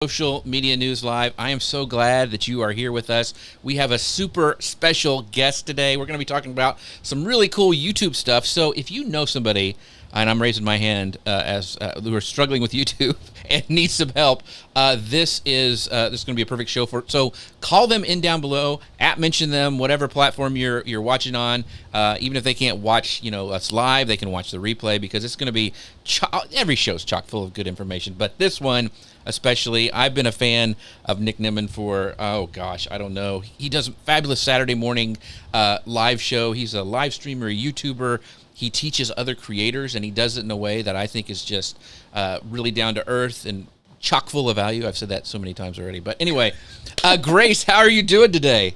Social Media News Live. I am so glad that you are here with us. We have a super special guest today. We're going to be talking about some really cool YouTube stuff. So if you know somebody, and I'm raising my hand as who are struggling with YouTube and need some help, this is going to be a perfect show for. So call them in down below, mention them, whatever platform you're watching on. Even if they can't watch, us live, they can watch the replay because it's going to be every show's chock full of good information. But this one, especially, I've been a fan of Nick Nimmin for, I don't know. He does a fabulous Saturday morning live show. He's a live streamer, a YouTuber. He teaches other creators, and he does it in a way that I think is just really down to earth and chock full of value. I've said that so many times already. But anyway, Grace, how are you doing today?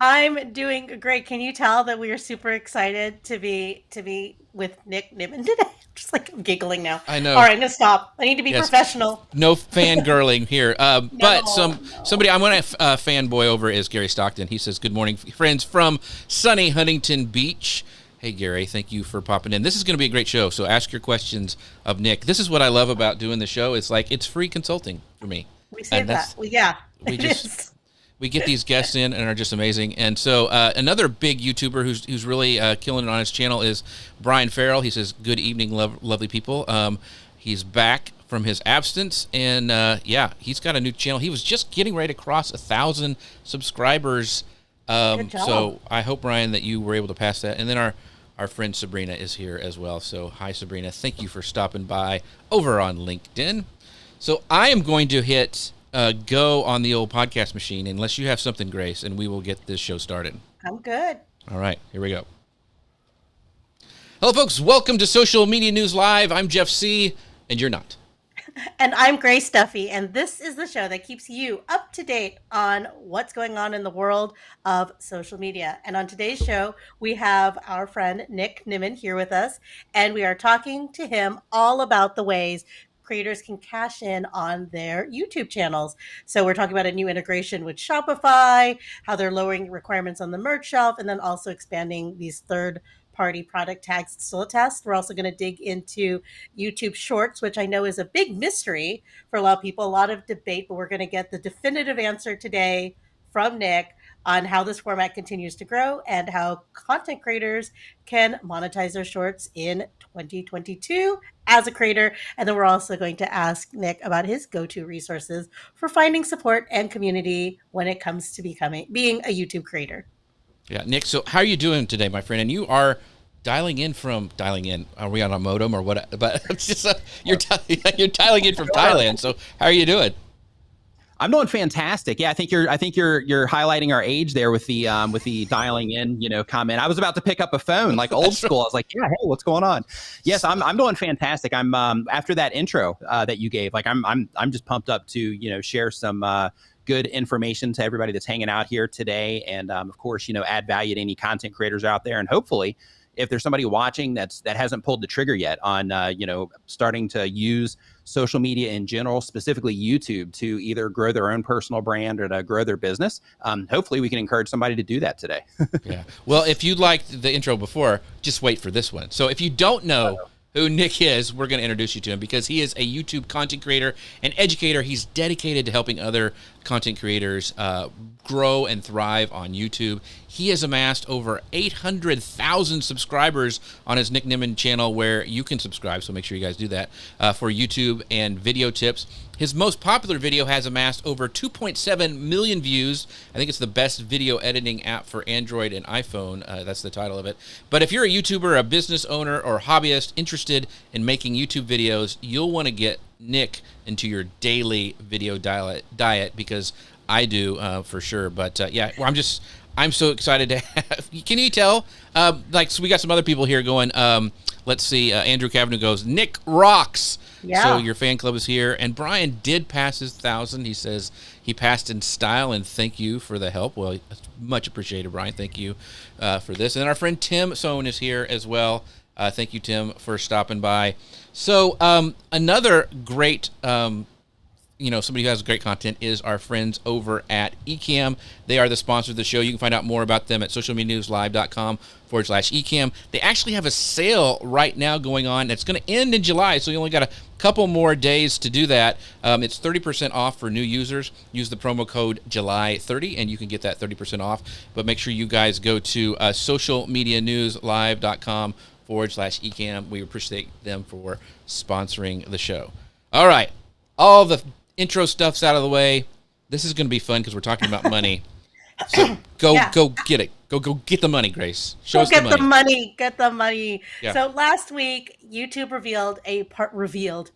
I'm doing great. Can you tell that we are super excited to be with Nick Nimmin today? Just like I'm giggling now. I know. All right, I'm gonna stop. I need to be Yes. professional. No fangirling here. But No. somebody I want to fanboy over is Gary Stockton. He says, "Good morning, friends from sunny Huntington Beach." Hey, Gary, thank you for popping in. This is going to be a great show, so ask your questions of Nick. This is what I love about doing the show. It's like it's free consulting for me. We say that. Well, yeah, We it just is. we get these guests in and are just amazing. And so another big YouTuber who's really killing it on his channel is Brian Farrell. He says, "Good evening, lovely people." He's back from his absence, and he's got a new channel. He was just getting ready to cross 1,000 subscribers. Good job. So I hope, Brian, that you were able to pass that. And then our friend Sabrina is here as well. So hi, Sabrina. Thank you for stopping by over on LinkedIn. So I am going to hit go on the old podcast machine, unless you have something, Grace, and we will get this show started. I'm good. All right, here we go. Hello, folks. Welcome to Social Media News Live. I'm Jeff C., and you're not. And I'm Grace Duffy, and this is the show that keeps you up to date on what's going on in the world of social media. And on today's show, we have our friend Nick Nimmin here with us, and we are talking to him all about the ways creators can cash in on their YouTube channels. So we're talking about a new integration with Shopify, how they're lowering requirements on the merch shelf, and then also expanding these third-party product tags. It's still a test. We're also going to dig into YouTube Shorts, which I know is a big mystery for a lot of people, a lot of debate, but we're going to get the definitive answer today from Nick on how this format continues to grow and how content creators can monetize their shorts in 2022 as a creator. And then we're also going to ask Nick about his go-to resources for finding support and community when it comes to being a YouTube creator. Yeah, Nick, so how are you doing today, my friend? And you are dialing in. Are we on a modem or what? But it's just you're dialing in from Thailand. So how are you doing? I'm doing fantastic. Yeah, I think you're highlighting our age there with the dialing in, comment. I was about to pick up a phone like old school. I was like, yeah, hey, what's going on? Yes, I'm doing fantastic. I'm after that intro that you gave, like I'm just pumped up to share some good information to everybody that's hanging out here today, and of course add value to any content creators out there, and hopefully, if there's somebody watching that hasn't pulled the trigger yet on starting to use social media in general, specifically YouTube, to either grow their own personal brand or to grow their business, hopefully we can encourage somebody to do that today. Yeah. Well, if you liked the intro before, just wait for this one. So if you don't know who Nick is, we're going to introduce you to him because he is a YouTube content creator and educator. He's dedicated to helping other content creators grow and thrive on YouTube. He has amassed over 800,000 subscribers on his Nick Nimmin channel, where you can subscribe, so make sure you guys do that, for YouTube and video tips. His most popular video has amassed over 2.7 million views. I think it's the best video editing app for Android and iPhone. That's the title of it. But if you're a YouTuber, a business owner, or hobbyist interested in making YouTube videos, you'll want to get Nick into your daily video diet because I do for sure. But I'm so excited to have. Can you tell? So we got some other people here going. Let's see. Andrew Kavanagh goes, Nick rocks. Yeah. So your fan club is here. And Brian did pass his 1,000. He says he passed in style, and thank you for the help. Well, much appreciated, Brian. Thank you for this. And then our friend Tim Sohn is here as well. Thank you, Tim, for stopping by. So another great somebody who has great content is our friends over at Ecamm. They are the sponsor of the show. You can find out more about them at socialmedianewslive.com/Ecamm. They actually have a sale right now going on. It's going to end in July, so you only got a couple more days to do that. It's 30% off for new users. Use the promo code July30 and you can get that 30% off. But make sure you guys go to socialmedianewslive.com/Ecamm. We appreciate them for sponsoring the show. All right. All the intro stuff's out of the way. This is going to be fun because we're talking about money. So go get it. Go get the money, Grace. Show us the money. Get the money. Yeah. So last week, YouTube revealed a partnership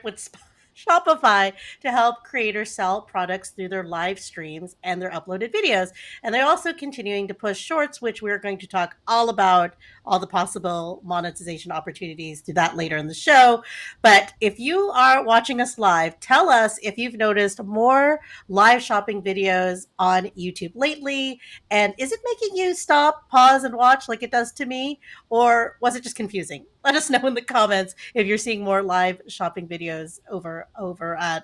with Shopify to help creators sell products through their live streams and their uploaded videos. And they're also continuing to push shorts, which we're going to talk all about, all the possible monetization opportunities, do that later in the show. But if you are watching us live, tell us if you've noticed more live shopping videos on YouTube lately. And is it making you stop, pause, and watch like it does to me? Or was it just confusing? Let us know in the comments if you're seeing more live shopping videos over at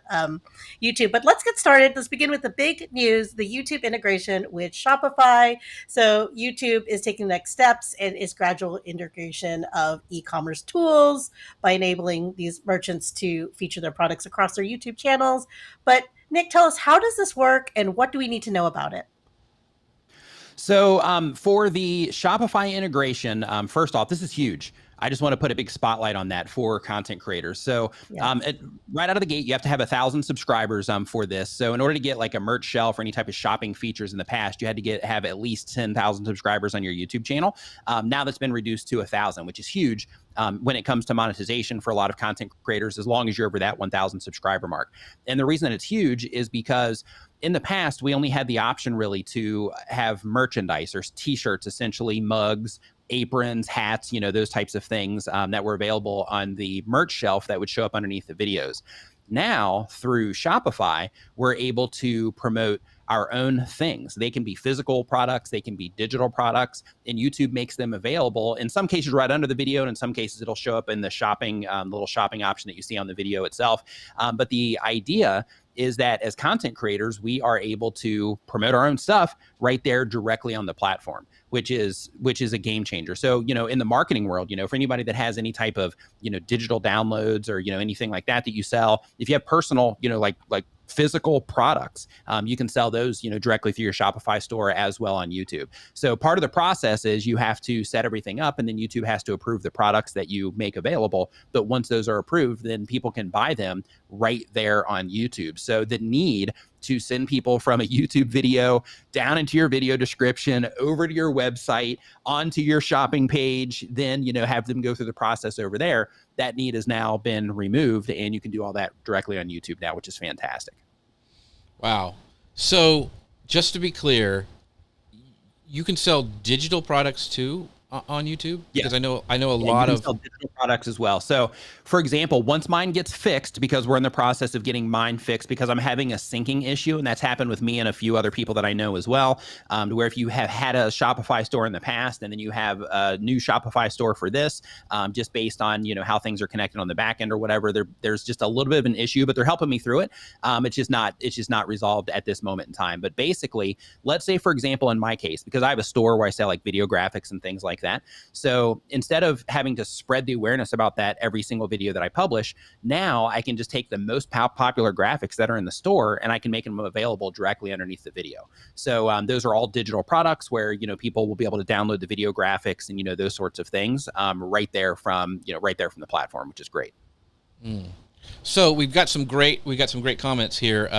YouTube. But let's get started. Let's begin with the big news, the YouTube integration with Shopify. So YouTube is taking the next steps in its gradual integration of e-commerce tools by enabling these merchants to feature their products across their YouTube channels. But Nick, tell us, how does this work and what do we need to know about it? So for the Shopify integration, first off, this is huge. I just want to put a big spotlight on that for content creators. So right out of the gate, you have to have 1,000 subscribers for this. So in order to get like a merch shelf or any type of shopping features in the past, you had to have at least 10,000 subscribers on your YouTube channel. Now that's been reduced to 1,000, which is huge when it comes to monetization for a lot of content creators, as long as you're over that 1,000 subscriber mark. And the reason that it's huge is because in the past, we only had the option really to have merchandise or t-shirts, essentially mugs, aprons, hats, those types of things that were available on the merch shelf that would show up underneath the videos. Now, through Shopify, we're able to promote our own things. They can be physical products, they can be digital products, and YouTube makes them available in some cases right under the video, and in some cases it'll show up in the shopping, little shopping option that you see on the video itself. But the idea is that as content creators, we are able to promote our own stuff right there directly on the platform, which is a game changer. So, in the marketing world, for anybody that has any type of, digital downloads or, anything like that you sell, if you have personal, like physical products, you can sell those, directly through your Shopify store as well on YouTube. So part of the process is you have to set everything up and then YouTube has to approve the products that you make available. But once those are approved, then people can buy them right there on YouTube. So the need to send people from a YouTube video down into your video description, over to your website, onto your shopping page, then, have them go through the process over there, that need has now been removed and you can do all that directly on YouTube now, which is fantastic. Wow. So just to be clear, you can sell digital products too on YouTube? Because I know a lot of digital products as well. So for example, once mine gets fixed, because we're in the process of getting mine fixed because I'm having a syncing issue, and that's happened with me and a few other people that I know as well, to where if you have had a Shopify store in the past and then you have a new Shopify store for this, just based on, how things are connected on the back end or whatever, there's just a little bit of an issue, but they're helping me through it. It's just not resolved at this moment in time. But basically, let's say, for example, in my case, because I have a store where I sell like video graphics and things like that. So instead of having to spread the awareness about that every single video that I publish, now I can just take the most popular graphics that are in the store and I can make them available directly underneath the video. So those are all digital products where, people will be able to download the video graphics and, those sorts of things right there from the platform, which is great. Mm. So we've got some great comments here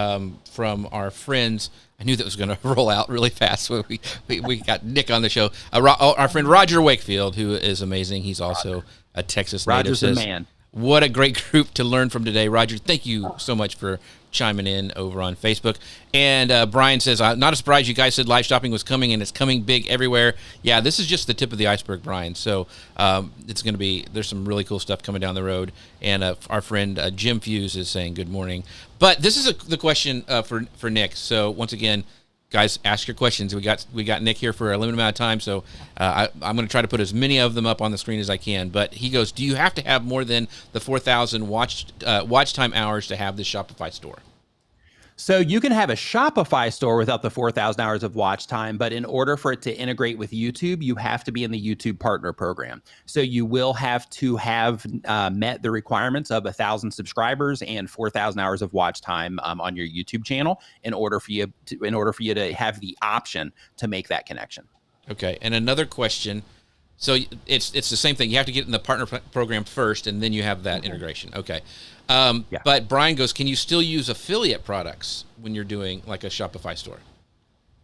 from our friends. I knew that was going to roll out really fast. So we got Nick on the show. Our friend Roger Wakefield, who is amazing. He's also a Texas native. Roger's the man. What a great group to learn from today. Roger, thank you so much for chiming in over on Facebook. And Brian says, not surprised you guys said live shopping was coming, and it's coming big everywhere. Yeah, this is just the tip of the iceberg, Brian. So it's going to be, there's some really cool stuff coming down the road. And our friend Jim Fuse is saying good morning. But this is the question for Nick. So once again, guys, ask your questions. We got Nick here for a limited amount of time, so I'm going to try to put as many of them up on the screen as I can. But he goes, do you have to have more than the 4,000 watch time hours to have this Shopify store? So you can have a Shopify store without the 4,000 hours of watch time, but in order for it to integrate with YouTube, you have to be in the YouTube Partner Program. So you will have to have met the requirements of 1,000 subscribers and 4,000 hours of watch time on your YouTube channel in order for you to have the option to make that connection. Okay, and another question. So it's the same thing. You have to get in the partner program first, and then you have that integration. Okay. Yeah. But Brian goes, can you still use affiliate products when you're doing like a Shopify store?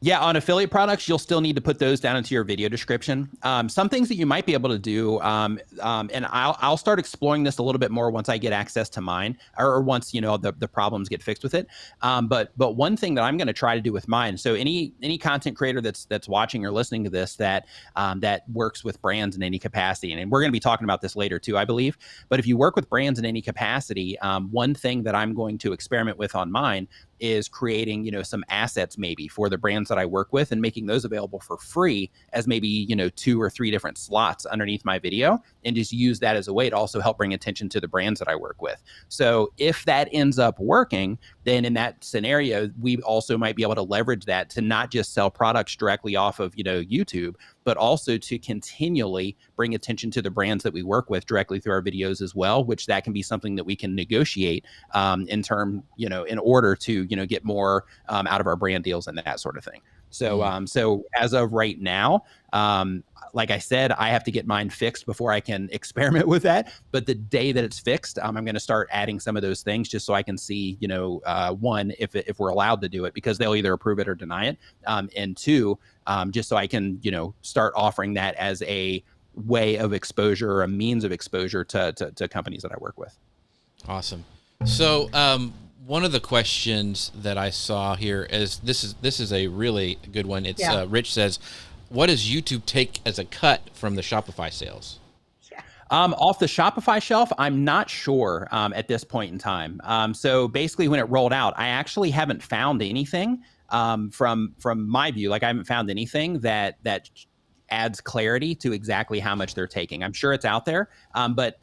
Yeah, on affiliate products, you'll still need to put those down into your video description. Some things that you might be able to do, and I'll start exploring this a little bit more once I get access to mine, or once the problems get fixed with it. But one thing that I'm going to try to do with mine. So any content creator that's watching or listening to this that works with brands in any capacity, and we're going to be talking about this later too, I believe. But if you work with brands in any capacity, one thing that I'm going to experiment with on mine is creating, some assets maybe for the brands that I work with and making those available for free as maybe, 2 or 3 different slots underneath my video, and just use that as a way to also help bring attention to the brands that I work with. So if that ends up working, then in that scenario, we also might be able to leverage that to not just sell products directly off of, YouTube, but also to continually bring attention to the brands that we work with directly through our videos as well, which that can be something that we can negotiate in order to, get more out of our brand deals and that sort of thing. So, so as of right now, like I said, I have to get mine fixed before I can experiment with that. But the day that it's fixed, I'm going to start adding some of those things just so I can see, one, if we're allowed to do it, because they'll either approve it or deny it. And 2, just so I can, start offering that as a way of exposure or a means of exposure to companies that I work with. Awesome. So, one of the questions that I saw here is this is a really good one. It's Rich says, what does YouTube take as a cut from the Shopify sales? Off the Shopify shelf, I'm not sure at this point in time. So basically, when it rolled out, I actually haven't found anything from my view. Like I haven't found anything that adds clarity to exactly how much they're taking. I'm sure it's out there, but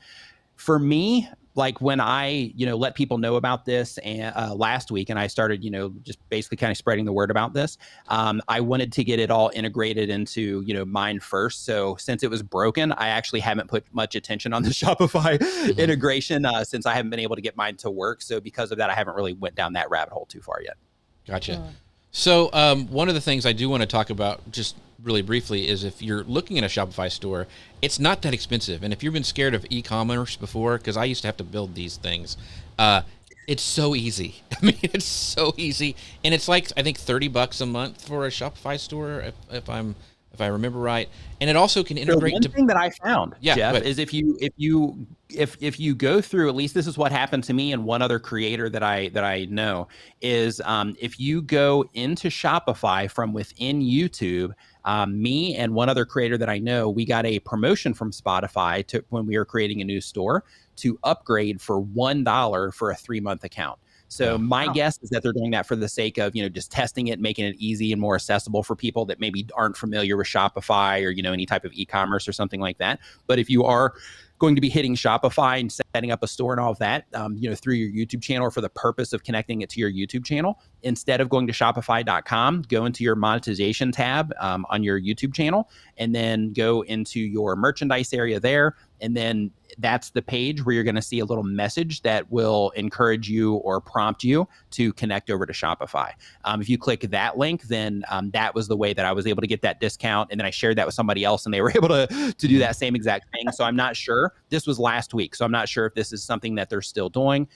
for me, like when I, let people know about this and last week, and I started, just basically kind of spreading the word about this, I wanted to get it all integrated into, mine first. So since it was broken, I actually haven't put much attention on the Shopify integration since I haven't been able to get mine to work. So because of that, I haven't really went down that rabbit hole too far yet. Gotcha. So one of the things I do want to talk about just really briefly is if you're looking at a Shopify store, it's not that expensive. And if you've been scared of e-commerce before, because I used to have to build these things, it's so easy. I mean, it's so easy. And it's like, I think $30 a month for a Shopify store, if I remember right. And it also can integrate. So one thing that I found, Jeff, is if you go through, at least this is what happened to me and one other creator that I know, is if you go into Shopify from within YouTube, me and one other creator that I know, we got a promotion from Spotify when we were creating a new store to upgrade for $1 for a 3-month account. So my guess is that they're doing that for the sake of, just testing it, making it easy and more accessible for people that maybe aren't familiar with Shopify or, any type of e-commerce or something like that. But if you are going to be hitting Shopify and setting up a store and all of that, through your YouTube channel or for the purpose of connecting it to your YouTube channel, instead of going to Shopify.com, go into your monetization tab on your YouTube channel, and then go into your merchandise area there. And then that's the page where you're going to see a little message that will encourage you or prompt you to connect over to Shopify. If you click that link, then that was the way that I was able to get that discount. And then I shared that with somebody else and they were able to do that same exact thing. So I'm not sure. This was last week. So I'm not sure if this is something that they're still doing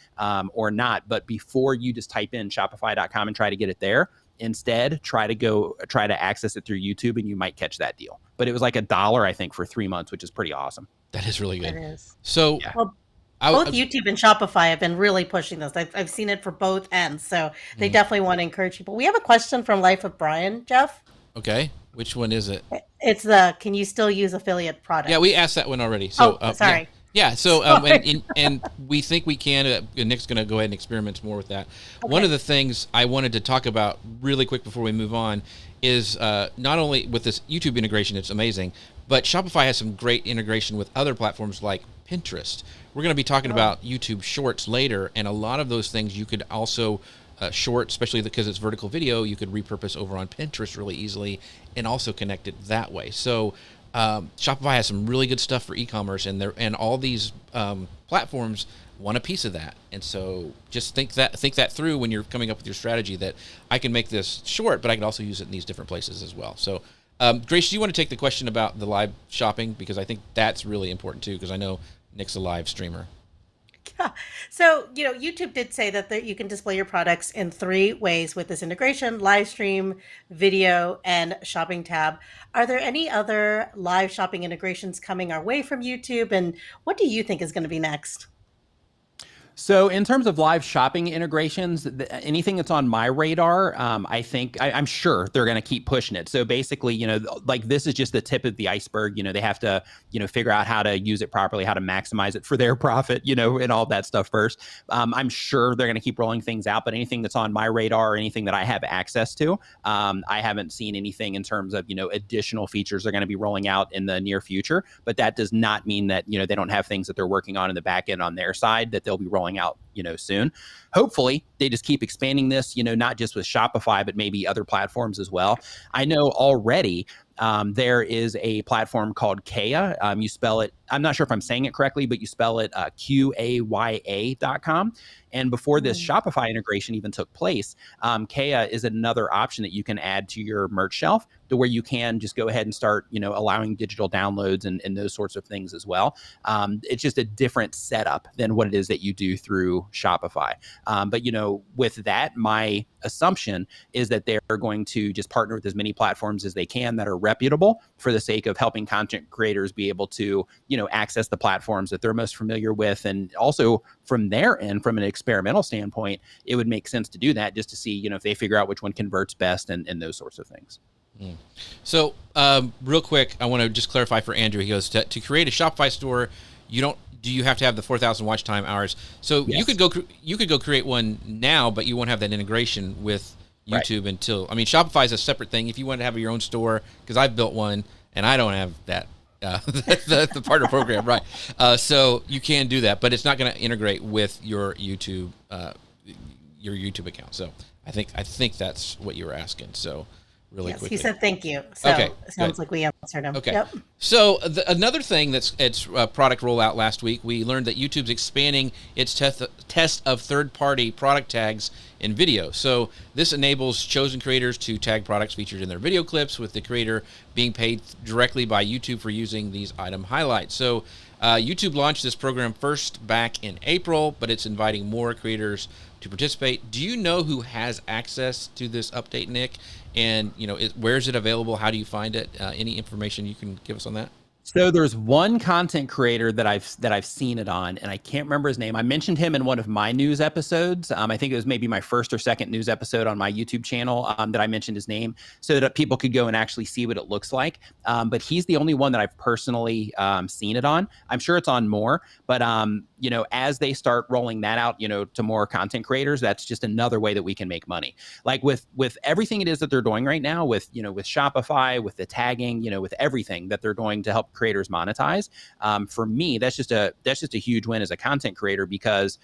or not. But before you just type in Shopify.com and try to get it there, instead try to access it through YouTube and you might catch that deal. But it was like $1, I think, for 3 months, which is pretty awesome. That is really good. It is. So both YouTube and Shopify have been really pushing this. I've seen it for both ends. So they definitely want to encourage people. We have a question from Life of Brian, Jeff. Okay. Which one is it? It's can you still use affiliate products? Yeah, we asked that one already. So, sorry. Yeah, so and we think we can. Nick's going to go ahead and experiment more with that. Okay. One of the things I wanted to talk about really quick before we move on is not only with this YouTube integration, it's amazing, but Shopify has some great integration with other platforms like Pinterest. We're going to be talking about YouTube Shorts later, and a lot of those things you could also short, especially because it's vertical video, you could repurpose over on Pinterest really easily and also connect it that way. So Shopify has some really good stuff for e-commerce, and all these platforms want a piece of that. And so just think that through when you're coming up with your strategy, that I can make this short, but I can also use it in these different places as well. So Grace, do you want to take the question about the live shopping? Because I think that's really important too, because I know Nick's a live streamer. Yeah. So, YouTube did say that you can display your products in 3 ways with this integration: live stream, video, and shopping tab. Are there any other live shopping integrations coming our way from YouTube? And what do you think is going to be next? So in terms of live shopping integrations, anything that's on my radar, I'm sure they're going to keep pushing it. So basically, like this is just the tip of the iceberg. They have to, figure out how to use it properly, how to maximize it for their profit, and all that stuff first. I'm sure they're going to keep rolling things out, but anything that's on my radar or anything that I have access to, I haven't seen anything in terms of, additional features they're going to be rolling out in the near future. But that does not mean that, they don't have things that they're working on in the back end on their side that they'll be rolling out, soon. Hopefully they just keep expanding this, not just with Shopify, but maybe other platforms as well. I know already there is a platform called Kaya. You spell it, I'm not sure if I'm saying it correctly, but you spell it QAYA.com. And before this Shopify integration even took place, Kaya is another option that you can add to your merch shelf, to where you can just go ahead and start, allowing digital downloads and those sorts of things as well. It's just a different setup than what it is that you do through Shopify. But, with that, my assumption is that they're going to just partner with as many platforms as they can that are reputable, for the sake of helping content creators be able to, access the platforms that they're most familiar with. And also from their end, from an experimental standpoint, it would make sense to do that, just to see, if they figure out which one converts best and those sorts of things. So real quick, I want to just clarify for Andrew. He goes, to create a Shopify store, do you have to have the 4,000 watch time hours? So yes. you could go create one now, but you won't have that integration with YouTube until, Shopify is a separate thing. If you want to have your own store, because I've built one and I don't have that, the partner program, right? So you can do that, but it's not going to integrate with your YouTube account. So I think that's what you were asking. So really quickly. He said thank you. So okay, it sounds like we answered him. Okay. Yep. So another thing it's product rollout last week, we learned that YouTube's expanding its test of third-party product tags in video. So this enables chosen creators to tag products featured in their video clips, with the creator being paid directly by YouTube for using these item highlights. So YouTube launched this program first back in April, but it's inviting more creators to participate. Do you know who has access to this update, Nick? And where is it available? How do you find it? Any information you can give us on that? So there's one content creator that I've seen it on, and I can't remember his name. I mentioned him in one of my news episodes. I think it was maybe my first or second news episode on my YouTube channel that I mentioned his name, so that people could go and actually see what it looks like. But he's the only one that I've personally seen it on. I'm sure it's on more, but as they start rolling that out, to more content creators, that's just another way that we can make money. Like with everything it is that they're doing right now, with Shopify, with the tagging, with everything that they're doing to help creators monetize. For me, that's just a huge win as a content creator, because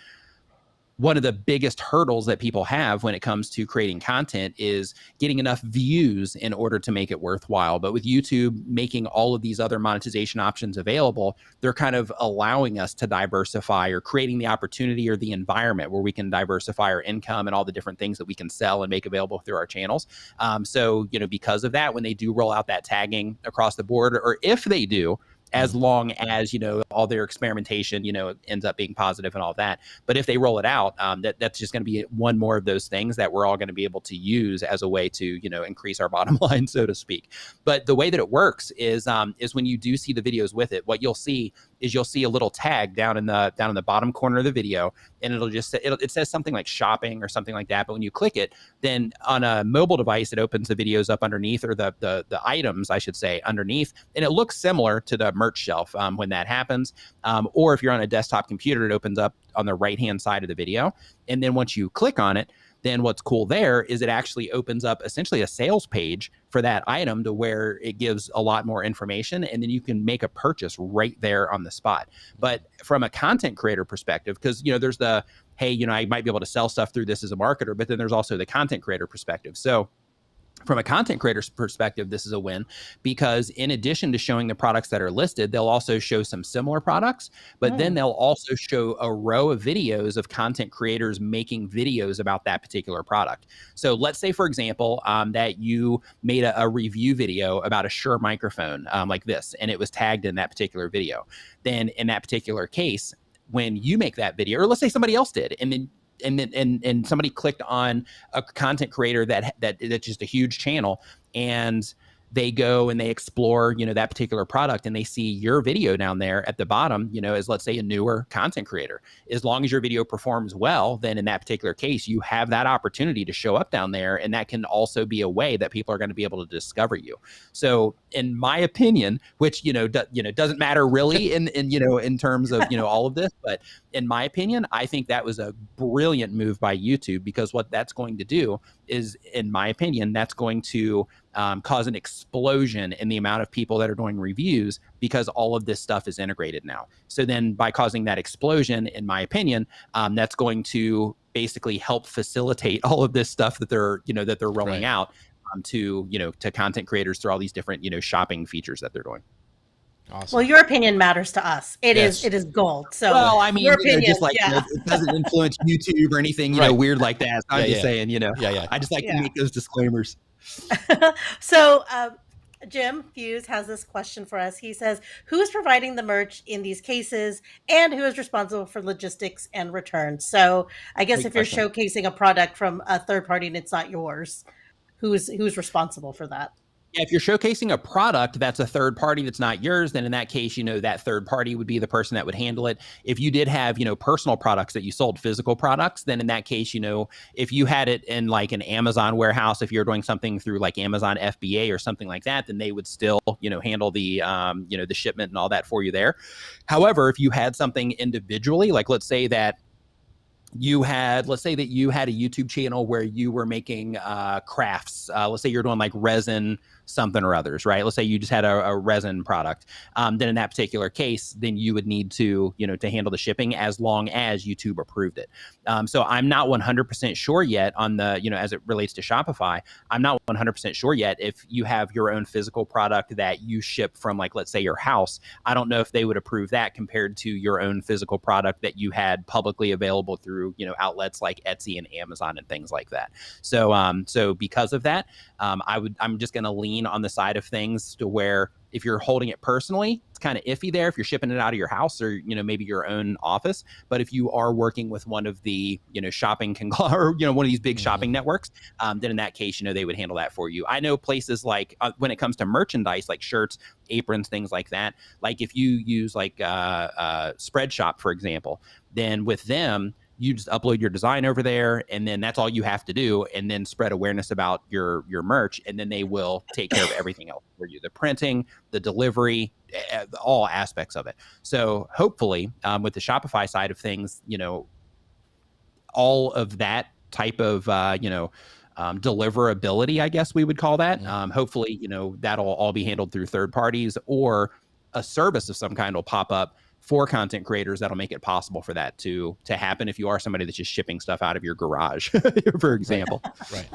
one of the biggest hurdles that people have when it comes to creating content is getting enough views in order to make it worthwhile. But with YouTube making all of these other monetization options available, they're kind of allowing us to diversify, or creating the opportunity or the environment where we can diversify our income and all the different things that we can sell and make available through our channels. So, because of that, when they do roll out that tagging across the board, or if they do, as long as, all their experimentation, ends up being positive and all that. But if they roll it out, that's just going to be one more of those things that we're all going to be able to use as a way to, increase our bottom line, so to speak. But the way that it works is when you do see the videos with it, what you'll see is you'll see a little tag down in the bottom corner of the video, and it'll just say, it says something like shopping or something like that. But when you click it, then on a mobile device, it opens the videos up underneath, or the items, I should say, underneath, and it looks similar to the merch shelf when that happens. Or if you're on a desktop computer, it opens up on the right-hand side of the video. And then once you click on it, then what's cool there is it actually opens up essentially a sales page for that item, to where it gives a lot more information, and then you can make a purchase right there on the spot. But from a content creator perspective, because, there's the, hey, I might be able to sell stuff through this as a marketer, but then there's also the content creator perspective. So from a content creator's perspective, this is a win, because in addition to showing the products that are listed, they'll also show some similar products, but then they'll also show a row of videos of content creators making videos about that particular product. So let's say, for example, that you made a review video about a Shure microphone like this, and it was tagged in that particular video. Then in that particular case, when you make that video, or let's say somebody else did, and somebody clicked on a content creator that's just a huge channel, and they go and they explore, that particular product, and they see your video down there at the bottom, as, let's say, a newer content creator. As long as your video performs well, then in that particular case, you have that opportunity to show up down there, and that can also be a way that people are going to be able to discover you. So in my opinion, which, doesn't matter really in terms of, all of this, but in my opinion, I think that was a brilliant move by YouTube, because what that's going to do is, in my opinion, that's going to cause an explosion in the amount of people that are doing reviews, because all of this stuff is integrated now. So then by causing that explosion, in my opinion, that's going to basically help facilitate all of this stuff that they're rolling out to content creators through all these different, shopping features that they're doing. Awesome. Well, your opinion matters to us. It is gold. So, well, I mean, your opinion, just like it doesn't influence YouTube or anything, weird like that. So I'm just saying, I just like to make those disclaimers. So, Jim Fuse has this question for us. He says, who is providing the merch in these cases, and who is responsible for logistics and returns? So I guess if you're showcasing a product from a third party and it's not yours, who's responsible for that? Yeah, if you're showcasing a product that's a third party that's not yours, then in that case, that third party would be the person that would handle it. If you did have, personal products that you sold, physical products, then in that case, if you had it in like an Amazon warehouse, if you're doing something through like Amazon FBA or something like that, then they would still, handle the, the shipment and all that for you there. However, if you had something individually, like let's say that you had a YouTube channel where you were making crafts. Let's say you're doing like resin something or others, right? Let's say you just had a resin product. Then in that particular case, then you would need to, to handle the shipping, as long as YouTube approved it. So I'm not 100% sure yet on the, as it relates to Shopify, I'm not 100% sure yet if you have your own physical product that you ship from, like, let's say your house. I don't know if they would approve that compared to your own physical product that you had publicly available through, outlets like Etsy and Amazon and things like that. So, so because of that, I'm just going to lean on the side of things to where, if you're holding it personally, it's kind of iffy there if you're shipping it out of your house or, maybe your own office. But if you are working with one of the, shopping or, one of these big shopping networks, then in that case, they would handle that for you. I know places like when it comes to merchandise, like shirts, aprons, things like that, like if you use like Spreadshop, for example, then with them, you just upload your design over there, and then that's all you have to do, and then spread awareness about your merch, and then they will take care of everything else for you, the printing, the delivery, all aspects of it. So hopefully, with the Shopify side of things, all of that type of deliverability, I guess we would call that. Hopefully, that'll all be handled through third parties, or a service of some kind will pop up for content creators that'll make it possible for that to happen if you are somebody that's just shipping stuff out of your garage, for example. Right.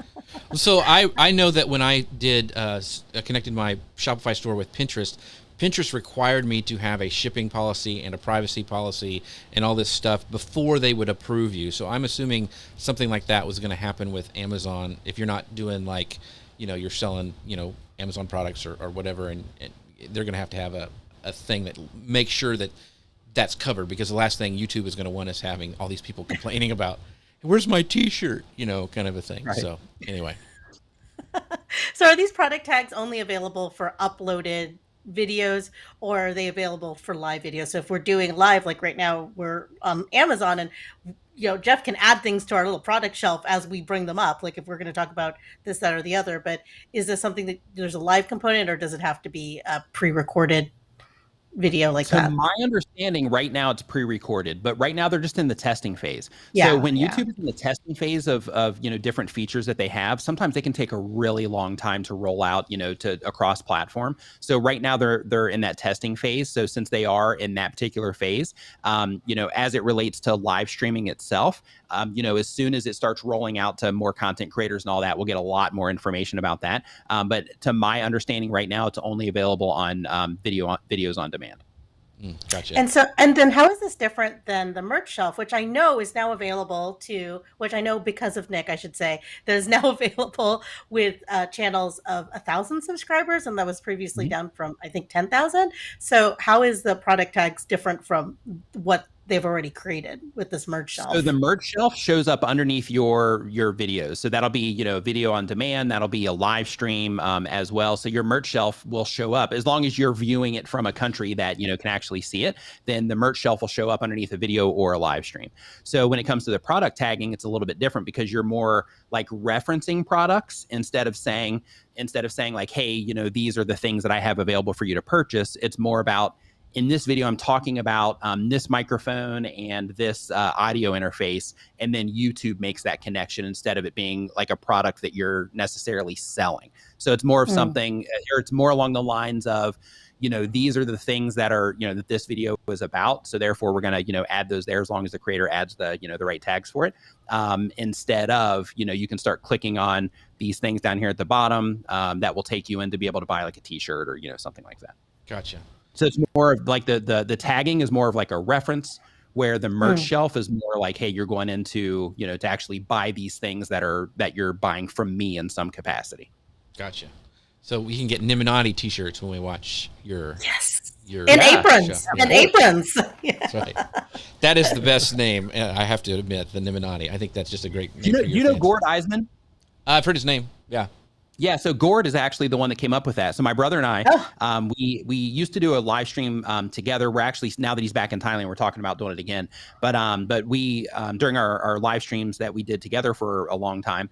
So I know that when I did connected my Shopify store with Pinterest, Pinterest required me to have a shipping policy and a privacy policy and all this stuff before they would approve you. So I'm assuming something like that was going to happen with Amazon if you're not doing like, you're selling, Amazon products or whatever, and they're going to have a thing that makes sure that that's covered, because the last thing YouTube is going to want is having all these people complaining about, where's my t-shirt, kind of a thing. Right. So anyway. So are these product tags only available for uploaded videos, or are they available for live videos? So if we're doing live, like right now, we're on Amazon, and Jeff can add things to our little product shelf as we bring them up. Like if we're going to talk about this, that, or the other. But is this something that there's a live component, or does it have to be a pre-recorded video like So that? my understanding right now it's pre-recorded, but right now they're just in the testing phase. Yeah, So when yeah. YouTube is in the testing phase of different features that they have, sometimes they can take a really long time to roll out, to across platform. So right now they're in that testing phase. So since they are in that particular phase, as it relates to live streaming itself, as soon as it starts rolling out to more content creators and all that, we'll get a lot more information about that. But to my understanding right now, it's only available on videos on demand. Gotcha. And then how is this different than the merch shelf, which I know is now available which I know because of Nick, I should say, that is now available with channels of 1,000 subscribers, and that was previously down from, I think, 10,000. So how is the product tags different from what they've already created with this merch shelf? So the merch shelf shows up underneath your videos. So that'll be, video on demand. That'll be a live stream as well. So your merch shelf will show up as long as you're viewing it from a country that, can actually see it. Then the merch shelf will show up underneath a video or a live stream. So when it comes to the product tagging, it's a little bit different because you're more like referencing products instead of saying like, hey, these are the things that I have available for you to purchase. It's more about, in this video, I'm talking about this microphone and this audio interface, and then YouTube makes that connection instead of it being like a product that you're necessarily selling. So it's more of something, or it's more along the lines of, these are the things that are, that this video is about. So therefore, we're going to, add those there as long as the creator adds the, the right tags for it. Instead of, you can start clicking on these things down here at the bottom that will take you in to be able to buy like a t-shirt or, something like that. Gotcha. So it's more of like the tagging is more of like a reference, where the merch shelf is more like, hey, you're going into, to actually buy these things that you're buying from me in some capacity. Gotcha. So we can get Niminati t-shirts when we watch your aprons. show. And aprons. Yeah. That's right. That is the best name, I have to admit, the Niminati. I think that's just a great name. You know Gord Eisman? I've heard his name. Yeah. Yeah, so Gord is actually the one that came up with that. So my brother and I, we used to do a live stream together. We're actually, now that he's back in Thailand, we're talking about doing it again. But we during our live streams that we did together for a long time,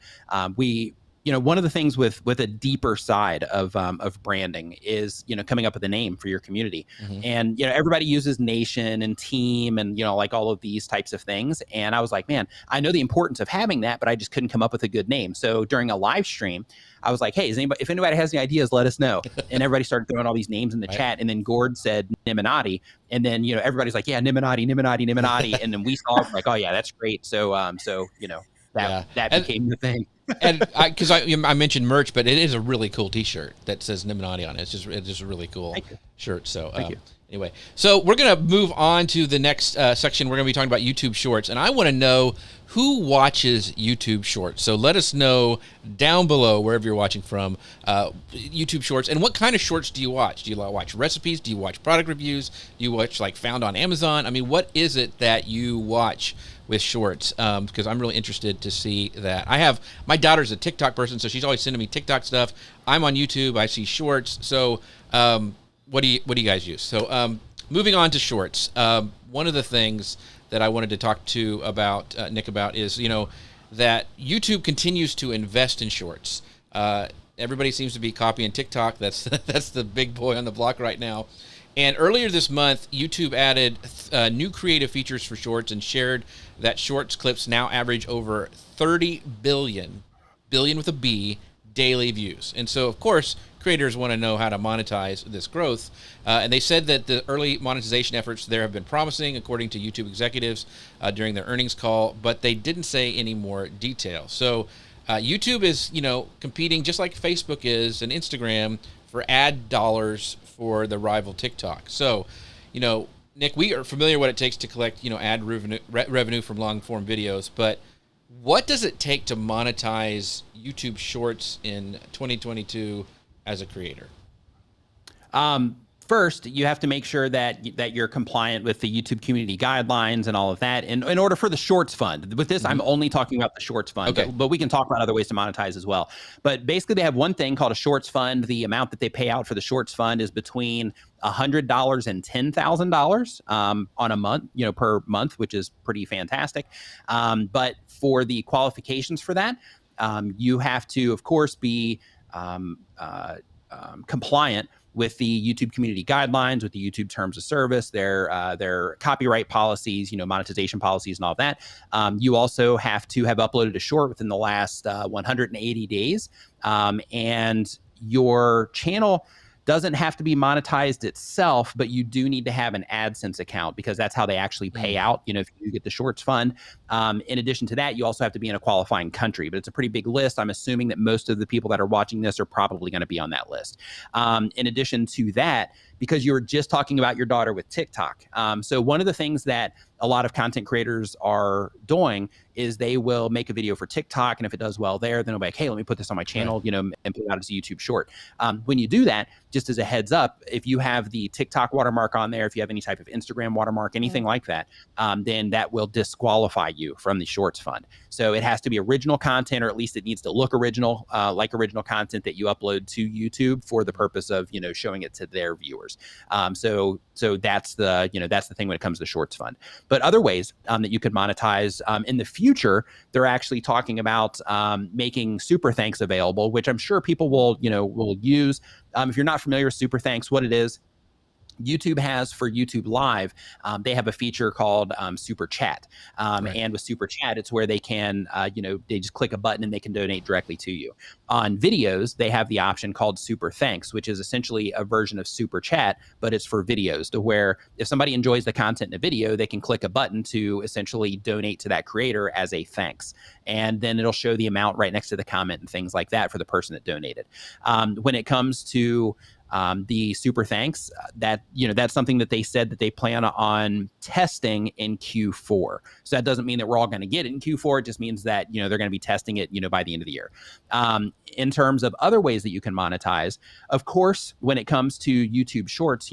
we, one of the things with a deeper side of branding is, coming up with a name for your community. And, everybody uses nation and team and, like all of these types of things. And I was like, man, I know the importance of having that, but I just couldn't come up with a good name. So during a live stream, I was like, hey, if anybody has any ideas, let us know. And everybody started throwing all these names in the chat. And then Gord said Niminati. And then, everybody's like, yeah, Niminati. And then we saw it, like, oh yeah, that's great. So, that became the thing. And because I mentioned merch, but it is a really cool T-shirt that says Niminati on it. It's just a really cool shirt. So Thank you. Anyway, so we're gonna move on to the next section. We're gonna be talking about YouTube Shorts, and I want to know who watches YouTube Shorts. So let us know down below wherever you're watching from YouTube Shorts, and what kind of shorts do you watch? Do you watch recipes? Do you watch product reviews? Do you watch like found on Amazon? I mean, what is it that you watch with shorts? Because I'm really interested to see that. My daughter's a TikTok person, so she's always sending me TikTok stuff. I'm on YouTube. I see shorts. So what do you guys use? So moving on to shorts. One of the things that I wanted to talk to Nick about is, that YouTube continues to invest in shorts. Everybody seems to be copying TikTok. That's the big boy on the block right now. And earlier this month, YouTube added new creative features for shorts and shared that shorts clips now average over 30 billion with a B, daily views. And so, of course, creators want to know how to monetize this growth. And they said that the early monetization efforts there have been promising, according to YouTube executives during their earnings call, but they didn't say any more detail. So YouTube is, competing just like Facebook is and Instagram for ad dollars for the rival TikTok. So, Nick, we are familiar what it takes to collect, ad revenue from long form videos, but what does it take to monetize YouTube Shorts in 2022 as a creator? First, you have to make sure that you're compliant with the YouTube community guidelines and all of that in order for the Shorts Fund. With this, I'm only talking about the Shorts Fund, Okay. but we can talk about other ways to monetize as well. But basically, they have one thing called a Shorts Fund. The amount that they pay out for the Shorts Fund is between $100 and $10,000 on a month, per month, which is pretty fantastic. But for the qualifications for that, you have to, of course, be compliant with the YouTube community guidelines, with the YouTube terms of service, their copyright policies, monetization policies and all of that. You also have to have uploaded a short within the last 180 days. And your channel doesn't have to be monetized itself, but you do need to have an AdSense account because that's how they actually pay out, if you get the Shorts Fund. In addition to that, you also have to be in a qualifying country, but it's a pretty big list. I'm assuming that most of the people that are watching this are probably going to be on that list. In addition to that, because you were just talking about your daughter with TikTok. So one of the things that a lot of content creators are doing is they will make a video for TikTok, and if it does well there, then they'll be like, hey, let me put this on my channel, and put it out as a YouTube short. When you do that, just as a heads up, if you have the TikTok watermark on there, if you have any type of Instagram watermark, anything like that, then that will disqualify you from the Shorts Fund. So it has to be original content, or at least it needs to look original, like original content that you upload to YouTube for the purpose of, showing it to their viewers. So that's the thing when it comes to the Shorts Fund. But other ways that you could monetize in the future, they're actually talking about making super thanks available, which I'm sure people will use. If you're not familiar with super thanks, what it is, YouTube has for YouTube Live, they have a feature called Super Chat. And with Super Chat, it's where they can, they just click a button and they can donate directly to you. On videos, they have the option called Super Thanks, which is essentially a version of Super Chat, but it's for videos, to where if somebody enjoys the content in a video, they can click a button to essentially donate to that creator as a thanks. And then it'll show the amount right next to the comment and things like that for the person that donated. When it comes to the super thanks, that's something that they said that they plan on testing in Q4. So that doesn't mean that we're all going to get it in Q4. It just means that, they're going to be testing it, by the end of the year. In terms of other ways that you can monetize, of course, when it comes to YouTube Shorts,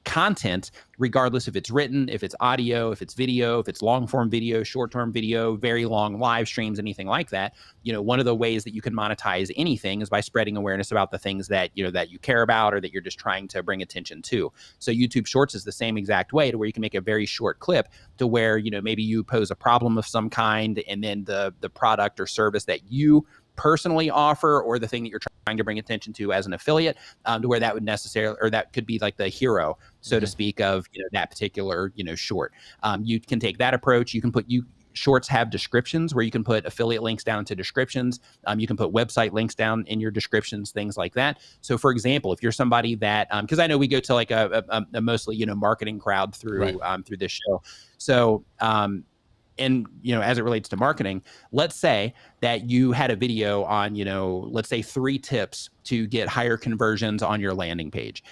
content, regardless if it's written, if it's audio, if it's video, if it's long form video, short term video, very long live streams, anything like that, one of the ways that you can monetize anything is by spreading awareness about the things that, that you care about or that you're just trying to bring attention to. So YouTube Shorts is the same exact way, to where you can make a very short clip to where, maybe you pose a problem of some kind, and then the product or service that you personally offer, or the thing that you're trying to bring attention to as an affiliate, to where that would necessarily, or that could be like the hero, so to speak, of that particular short. You can take that approach. You can put Shorts have descriptions where you can put affiliate links down into descriptions. You can put website links down in your descriptions, things like that. So for example, if you're somebody that, because I know we go to like a mostly marketing crowd through through this show. So and as it relates to marketing, let's say that you had a video on let's say 3 tips to get higher conversions on your landing page.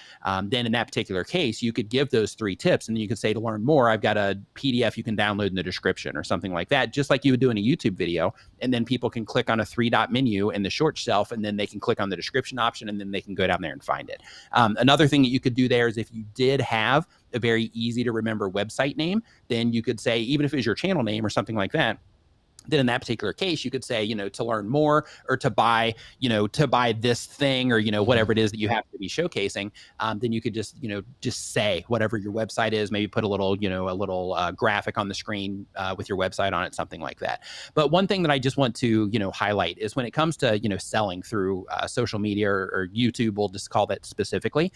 Then in that particular case, you could give those 3 tips, and then you could say, to learn more, I've got a PDF you can download in the description, or something like that, just like you would do in a YouTube video. And then people can click on a 3-dot menu in the short shelf, and then they can click on the description option, and then they can go down there and find it. Another thing that you could do there is, if you did have a very easy to remember website name, then you could say, even if it was your channel name or something like that, then in that particular case, you could say, to learn more, or to buy, this thing, or, whatever it is that you have to be showcasing. Then you could just say whatever your website is, maybe put a little graphic on the screen with your website on it, something like that. But one thing that I just want to, highlight is, when it comes to, selling through social media or YouTube, we'll just call that specifically.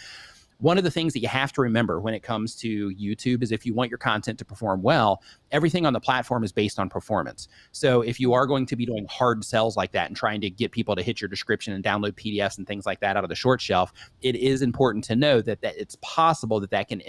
One of the things that you have to remember when it comes to YouTube is, if you want your content to perform well, everything on the platform is based on performance. So if you are going to be doing hard sells like that and trying to get people to hit your description and download PDFs and things like that out of the short shelf, it is important to know that it's possible that can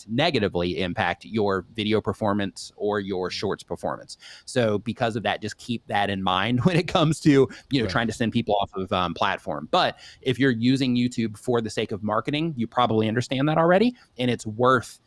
negatively impact your video performance or your shorts performance. So because of that, just keep that in mind when it comes to, trying to send people off of platform. But if you're using YouTube for the sake of marketing, you probably understand that already, and it's worth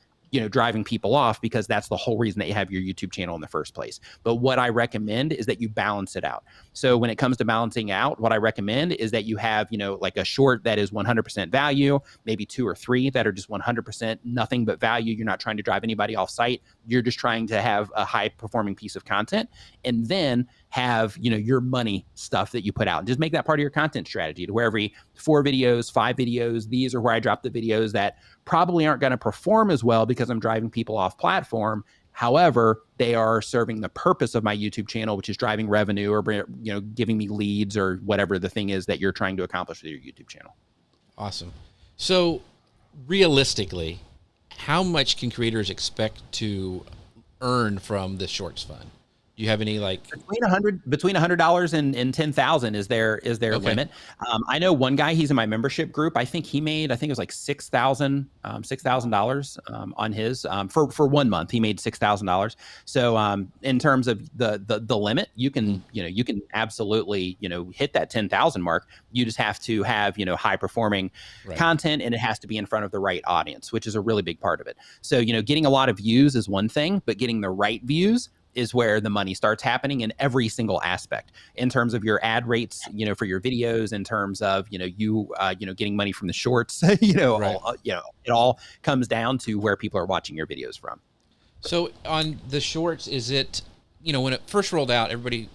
driving people off, because that's the whole reason that you have your YouTube channel in the first place. But what I recommend is that you balance it out. So when it comes to balancing out, what I recommend is that you have, like a short that is 100% value, maybe 2 or 3 that are just 100% nothing but value. You're not trying to drive anybody off site. You're just trying to have a high performing piece of content, and then have, your money stuff that you put out. Just make that part of your content strategy, to where every 4 videos, 5 videos, these are where I drop the videos that probably aren't going to perform as well because I'm driving people off platform. However, they are serving the purpose of my YouTube channel, which is driving revenue, or, giving me leads, or whatever the thing is that you're trying to accomplish with your YouTube channel. Awesome. So realistically, how much can creators expect to earn from the Shorts Fund? Do you have any between $100 and 10,000 is their limit? I know one guy, he's in my membership group. I think it was like $6,000 on his for 1 month. He made $6,000. So in terms of the limit, you can you can absolutely hit that 10,000 mark. You just have to have high performing content, and it has to be in front of the right audience, which is a really big part of it. So getting a lot of views is one thing, but getting the right views is where the money starts happening in every single aspect, in terms of your ad rates, for your videos, in terms of, getting money from the shorts, it all comes down to where people are watching your videos from. So on the shorts, is it, when it first rolled out, everybody,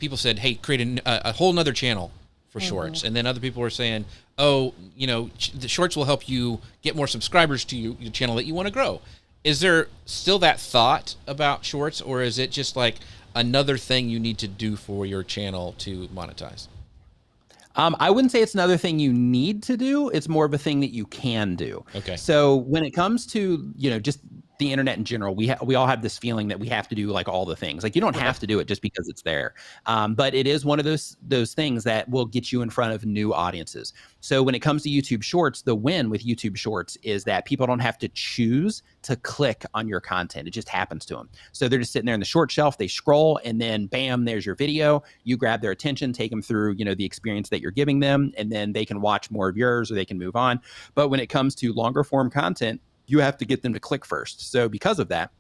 people said, hey, create a whole nother channel for shorts. And then other people were saying, oh, the shorts will help you get more subscribers to your channel that you want to grow. Is there still that thought about shorts, or is it just like another thing you need to do for your channel to monetize? I wouldn't say it's another thing you need to do. It's more of a thing that you can do. Okay. So when it comes to, just the internet in general, we all have this feeling that we have to do like all the things. Like, you don't have to do it just because it's there. But it is one of those things that will get you in front of new audiences. So when it comes to YouTube Shorts, the win with YouTube Shorts is that people don't have to choose to click on your content. It just happens to them. So they're just sitting there in the short shelf, they scroll, and then bam, there's your video. You grab their attention, take them through, the experience that you're giving them, and then they can watch more of yours, or they can move on. But when it comes to longer form content, you have to get them to click first. So because of that,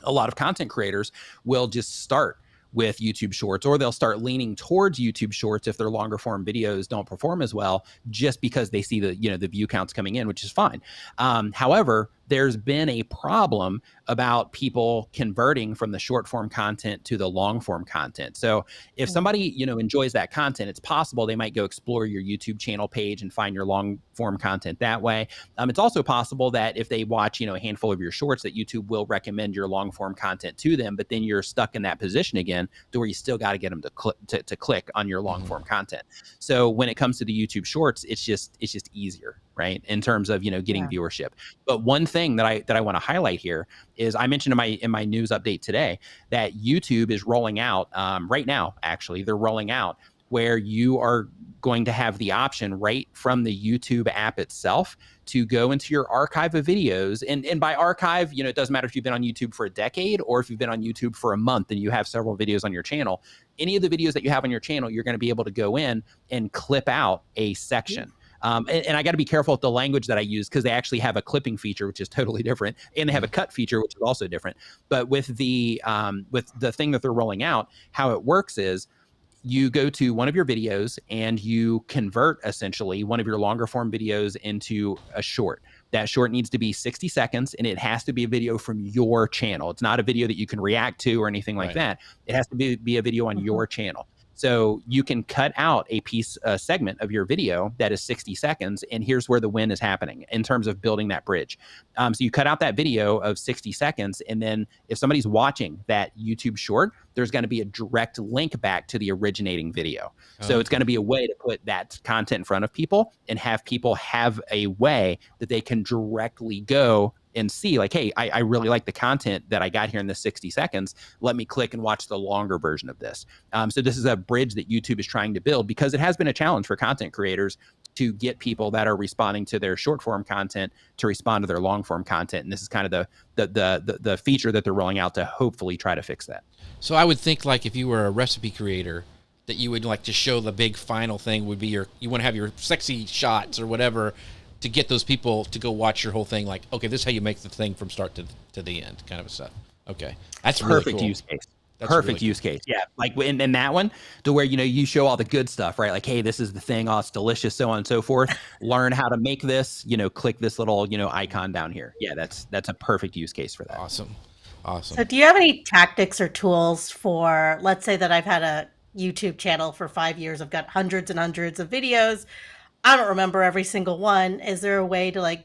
a lot of content creators will just start with YouTube Shorts, or they'll start leaning towards YouTube Shorts if their longer form videos don't perform as well, just because they see the view counts coming in, which is fine. However, there's been a problem about people converting from the short form content to the long form content. So if somebody, enjoys that content, it's possible they might go explore your YouTube channel page and find your long form content that way. It's also possible that if they watch, a handful of your shorts, that YouTube will recommend your long form content to them, but then you're stuck in that position again to where you still got to get them to click on your long form content. So when it comes to the YouTube Shorts, it's just easier, right? In terms of, getting viewership. But one thing that I want to highlight here is, I mentioned in my news update today that YouTube is rolling out right now. Actually, they're rolling out where you are going to have the option right from the YouTube app itself to go into your archive of videos. And by archive, it doesn't matter if you've been on YouTube for a decade or if you've been on YouTube for a month and you have several videos on your channel. Any of the videos that you have on your channel, you're going to be able to go in and clip out a section. And I got to be careful with the language that I use, because they actually have a clipping feature, which is totally different, and they have a cut feature, which is also different. But with the thing that they're rolling out, how it works is you go to one of your videos and you convert essentially one of your longer form videos into a short. That short needs to be 60 seconds, and it has to be a video from your channel. It's not a video that you can react to or anything like that. It has to be a video on your channel. So you can cut out a segment of your video that is 60 seconds. And here's where the win is happening in terms of building that bridge. So you cut out that video of 60 seconds. And then if somebody's watching that YouTube short, there's going to be a direct link back to the originating video. So it's going to be a way to put that content in front of people and have people have a way that they can directly go and see, like, hey, I really like the content that I got here in the 60 seconds. Let me click and watch the longer version of this. So this is a bridge that YouTube is trying to build, because it has been a challenge for content creators to get people that are responding to their short form content to respond to their long form content. And this is kind of the feature that they're rolling out to hopefully try to fix that. So I would think, like, if you were a recipe creator, that you would like to show the big final thing would be you want to have your sexy shots or whatever to get those people to go watch your whole thing. Like, okay, this is how you make the thing from start to the end, kind of stuff. Okay, that's Perfect really cool. use case. That's Perfect really use case. Yeah. Like in that one, to where, you show all the good stuff, right? Like, hey, this is the thing. Oh, it's delicious, so on and so forth. Learn how to make this, click this little, icon down here. Yeah, that's a perfect use case for that. Awesome. So do you have any tactics or tools for, let's say that I've had a YouTube channel for 5 years. I've got hundreds and hundreds of videos. I don't remember every single one. Is there a way to like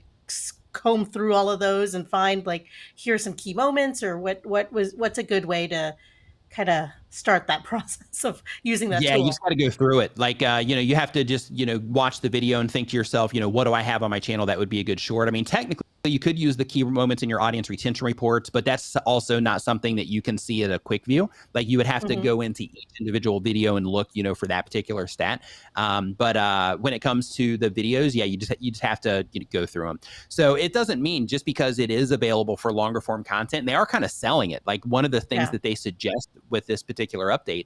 comb through all of those and find like, here's some key moments, or what's a good way to kind of start that process of using that tool? You just got to go through it. Like, you have to just, watch the video and think to yourself, what do I have on my channel that would be a good short? I mean, technically, you could use the key moments in your audience retention reports, but that's also not something that you can see at a quick view. Like, you would have to go into each individual video and look, for that particular stat. But when it comes to the videos, you just have to go through them. So it doesn't mean just because it is available for longer form content, and they are kind of selling it. Like, one of the things that they suggest with this particular update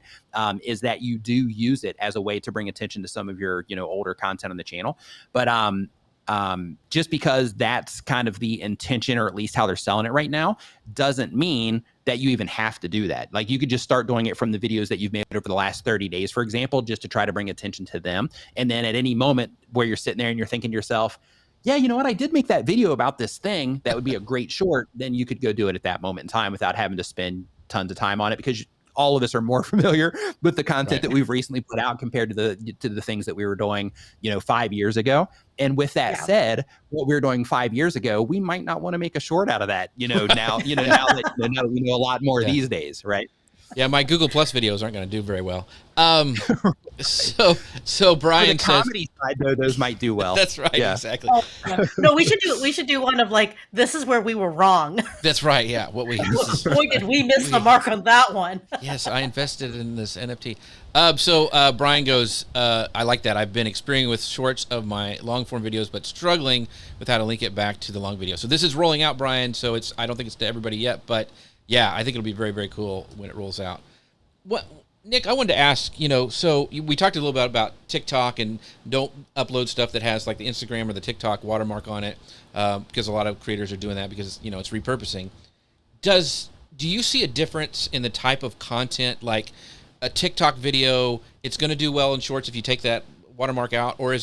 is that you do use it as a way to bring attention to some of your, older content on the channel. But just because that's kind of the intention, or at least how they're selling it right now, doesn't mean that you even have to do that. Like, you could just start doing it from the videos that you've made over the last 30 days, for example, just to try to bring attention to them. And then at any moment where you're sitting there and you're thinking to yourself, yeah, you know what, I did make that video about this thing that would be a great short, then you could go do it at that moment in time without having to spend tons of time on it, because all of us are more familiar with the content that we've recently put out compared to the things that we were doing, 5 years ago. And with that said, what we were doing 5 years ago, we might not want to make a short out of that, now, now that we know a lot more these days, right? Yeah, my Google Plus videos aren't going to do very well. So Brian For the comedy side, though, those might do well. That's right, exactly. No, we should do one of like, this is where we were wrong. That's right. Yeah, boy, did we miss the mark on that one? Yes, I invested in this NFT. Brian goes, I like that. I've been experimenting with shorts of my long form videos, but struggling with how to link it back to the long video. So this is rolling out, Brian. So I don't think it's to everybody yet, but yeah, I think it'll be very, very cool when it rolls out. Nick, I wanted to ask, so we talked a little bit about TikTok, and don't upload stuff that has like the Instagram or the TikTok watermark on it, because a lot of creators are doing that because, it's repurposing. Do you see a difference in the type of content, like a TikTok video, it's going to do well in shorts if you take that watermark out, or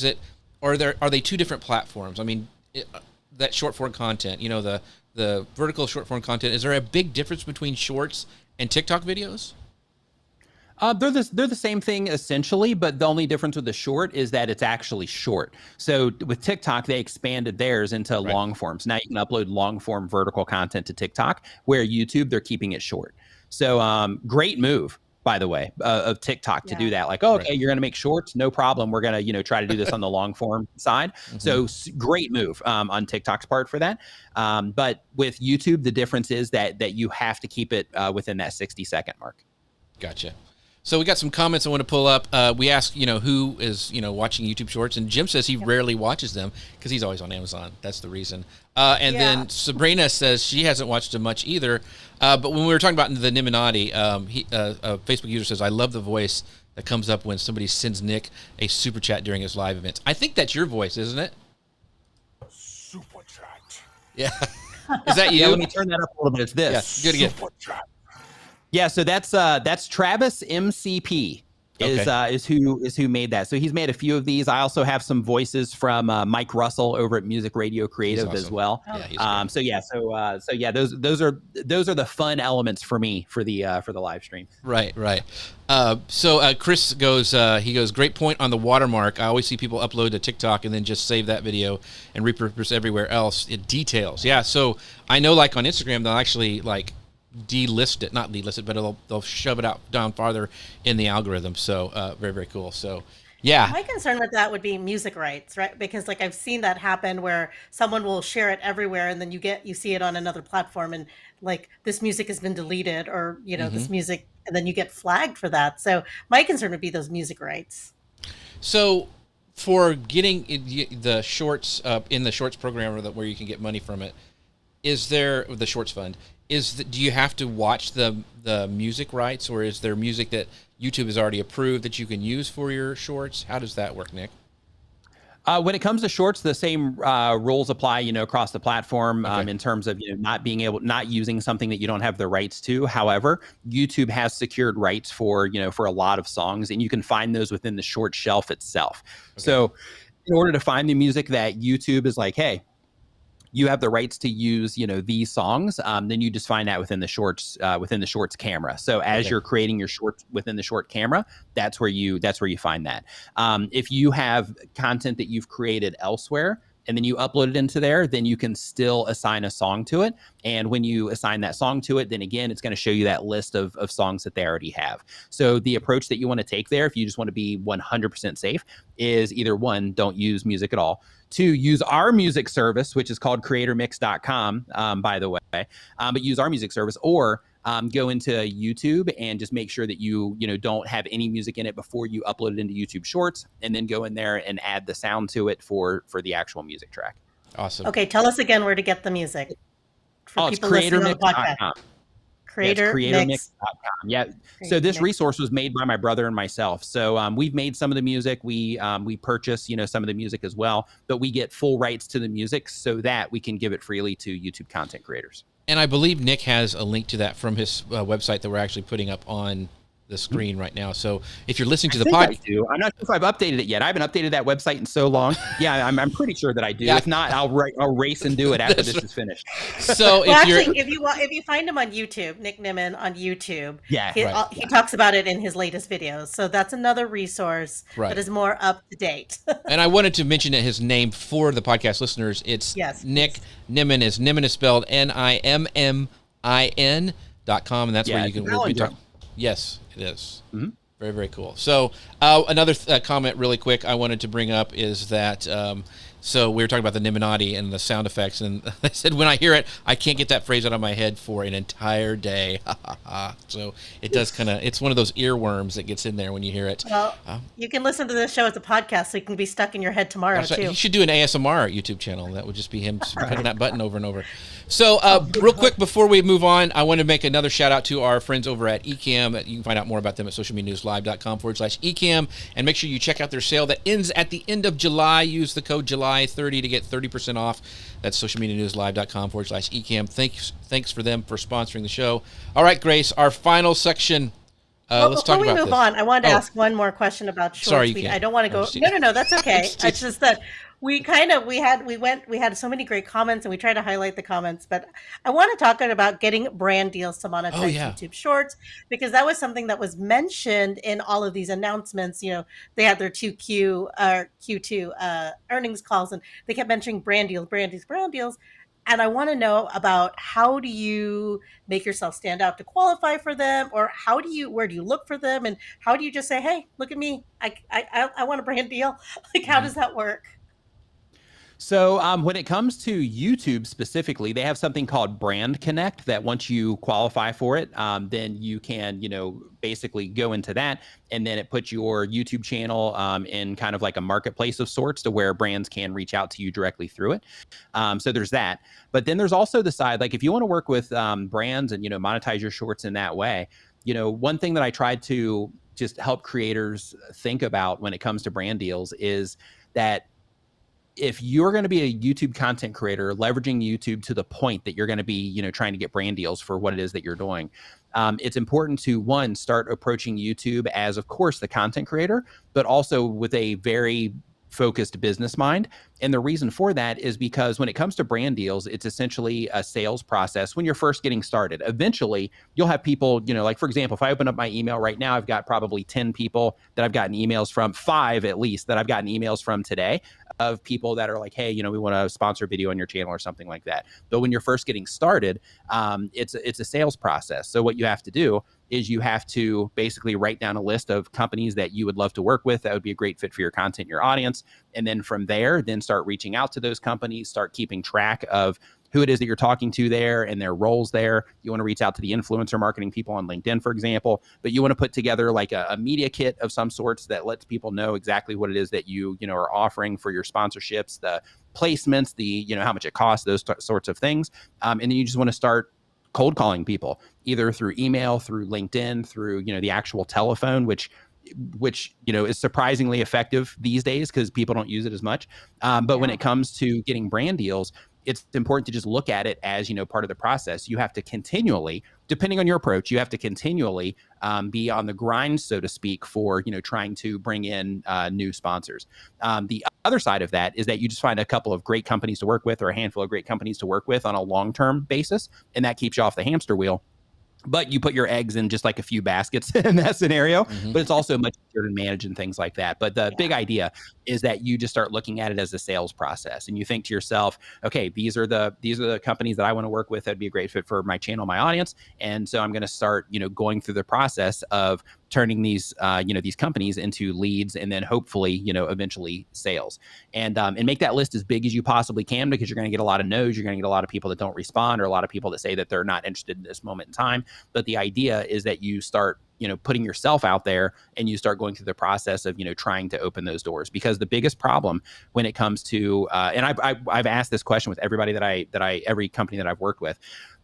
are they two different platforms? I mean, that short form content, the vertical short form content, is there a big difference between shorts and TikTok videos? They're the same thing essentially, but the only difference with the short is that it's actually short. So with TikTok, they expanded theirs into long forms. Now you can upload long form vertical content to TikTok, where YouTube, they're keeping it short. So great move, by the way, of TikTok to do that. Like, okay, you're going to make shorts, no problem. We're going to, try to do this on the long form side. So great move on TikTok's part for that. But with YouTube, the difference is that you have to keep it within that 60-second mark. Gotcha. So we got some comments I want to pull up. We asked, who is, watching YouTube Shorts, and Jim says he rarely watches them because he's always on Amazon. That's the reason. Then Sabrina says she hasn't watched them much either. But when we were talking about the Niminati, a Facebook user says, I love the voice that comes up when somebody sends Nick a super chat during his live events. I think that's your voice, isn't it? Super chat. Yeah. Is that you? Yeah, let me turn that up a little bit. It's this. Yeah, good again. Super chat. Yeah, so that's Travis MCP is who made that. So he's made a few of these. I also have some voices from Mike Russell over at Music Radio Creative as well. Yeah, those are the fun elements for me for the live stream. Right. So Chris goes, great point on the watermark. I always see people upload to TikTok and then just save that video and repurpose everywhere else. It details. Yeah. So I know, like on Instagram, they'll actually like not delist it, but they'll shove it out down farther in the algorithm. So very, very cool. So yeah. My concern with that would be music rights, right? Because like I've seen that happen where someone will share it everywhere, and then you see it on another platform, and like this music has been deleted, or this music, and then you get flagged for that. So my concern would be those music rights. So for getting the shorts in the shorts program, where you can get money from it, is there the shorts fund? Do you have to watch the music rights, or is there music that YouTube has already approved that you can use for your shorts? How does that work, Nick? When it comes to shorts, the same rules apply, across the platform Okay. in terms of, not using something that you don't have the rights to. However, YouTube has secured rights for a lot of songs, and you can find those within the short shelf itself. Okay. So in order to find the music that YouTube is like, hey, you have the rights to use, these songs, then you just find that within the shorts camera. So as you're creating your shorts within the short camera, that's where you find that. If you have content that you've created elsewhere and then you upload it into there, then you can still assign a song to it. And when you assign that song to it, then again, it's going to show you that list of songs that they already have. So the approach that you want to take there, if you just want to be 100% safe, is either one, don't use music at all. Two, use our music service, which is called creatormix.com, by the way, but use our music service, or go into YouTube and just make sure that you don't have any music in it before you upload it into YouTube Shorts, and then go in there and add the sound to it for the actual music track. Awesome. Okay, tell us again where to get the music. It's creatormix.com. Creatormix.com. Yeah. So this resource was made by my brother and myself. So we've made some of the music. We purchase, some of the music as well, but we get full rights to the music so that we can give it freely to YouTube content creators. And I believe Nick has a link to that from his website that we're actually putting up on the screen right now. So if you're listening to the podcast, I'm not sure if I've updated it yet. I haven't updated that website in so long. Yeah, I'm pretty sure that I do. Yeah. If not, I'll race and do it after this is finished. So if you find him on YouTube, Nick Nimmin on YouTube, he talks about it in his latest videos. So that's another resource that is more up to date. And I wanted to mention his name for the podcast listeners. It's Nick Nimmin. Nimmin is spelled NIMMIN.com, and that's where you can be talking. Yes, it is. Mm-hmm. Very, very cool. So another comment really quick I wanted to bring up is that so we were talking about the Nimminati and the sound effects, and I said when I hear it, I can't get that phrase out of my head for an entire day. So it does it's one of those earworms that gets in there when you hear it. Well, you can listen to this show as a podcast, so it can be stuck in your head tomorrow, too. You should do an ASMR YouTube channel. That would just be him hitting that button over and over. So real quick, before we move on, I want to make another shout out to our friends over at Ecamm. You can find out more about them at socialmedianewslive.com/Ecamm, and make sure you check out their sale that ends at the end of July. Use the code July30 to get 30% off. That's socialmedianewslive.com/Ecamm. Thanks for them for sponsoring the show. All right, Grace, our final section. Let's talk about this. Before we move on, I wanted to ask one more question about shorts. Sorry, I don't want to go. No, that's okay. It's just that we had so many great comments, and we tried to highlight the comments, but I want to talk about getting brand deals to monetize YouTube Shorts, because that was something that was mentioned in all of these announcements. They had their Q2 earnings calls, and they kept mentioning brand deals. And I want to know about, how do you make yourself stand out to qualify for them, or where do you look for them, and how do you just say, hey, look at me, I want a brand deal? Like, how does that work? So when it comes to YouTube specifically, they have something called Brand Connect that once you qualify for it, then you can, basically go into that, and then it puts your YouTube channel in kind of like a marketplace of sorts, to where brands can reach out to you directly through it. So there's that. But then there's also the side, like if you want to work with brands and, monetize your shorts in that way, one thing that I tried to just help creators think about when it comes to brand deals is that if you're going to be a YouTube content creator, leveraging YouTube to the point that you're going to be, trying to get brand deals for what it is that you're doing, it's important to, one, start approaching YouTube as, of course, the content creator, but also with a very focused business mind. And the reason for that is because when it comes to brand deals, it's essentially a sales process when you're first getting started. Eventually, you'll have people, like, for example, if I open up my email right now, I've got probably 10 people that I've gotten emails from, 5 at least, that I've gotten emails from today, of people that are like, hey, we want to sponsor a video on your channel or something like that. But when you're first getting started, it's a sales process. So what you have to do is you have to basically write down a list of companies that you would love to work with that would be a great fit for your content, your audience. And then from there, then start reaching out to those companies, start keeping track of who it is that you're talking to there and their roles there. You want to reach out to the influencer marketing people on LinkedIn, for example, but you want to put together like a media kit of some sorts that lets people know exactly what it is that you are offering for your sponsorships, the placements, the, how much it costs, those sorts of things. And then you just want to start cold calling people, either through email, through LinkedIn, through, the actual telephone, which which, you know, is surprisingly effective these days because people don't use it as much. But when it comes to getting brand deals, it's important to just look at it as, you know, part of the process. You have to continually, depending on your approach, you have to continually be on the grind, so to speak, for, you know, trying to bring in new sponsors. The other side of that is that you just find a couple of great companies to work with, or a handful of great companies to work with on a long-term basis, and that keeps you off the hamster wheel. But you put your eggs in just like a few baskets in that scenario, but it's also much easier to manage and things like that. But the big idea is that you just start looking at it as a sales process, and you think to yourself, okay, these are the companies that I want to work with that'd be a great fit for my channel, my audience. And so I'm going to start, you know, going through the process of turning these, you know, these companies into leads, and then hopefully, you know, eventually sales. And make that list as big as you possibly can, because you're going to get a lot of no's. You're going to get a lot of people that don't respond, or a lot of people that say that they're not interested in this moment in time. But the idea is that you start, you know, putting yourself out there, and you start going through the process of, you know, trying to open those doors. Because the biggest problem when it comes to, and I've asked this question with everybody every company that I've worked with,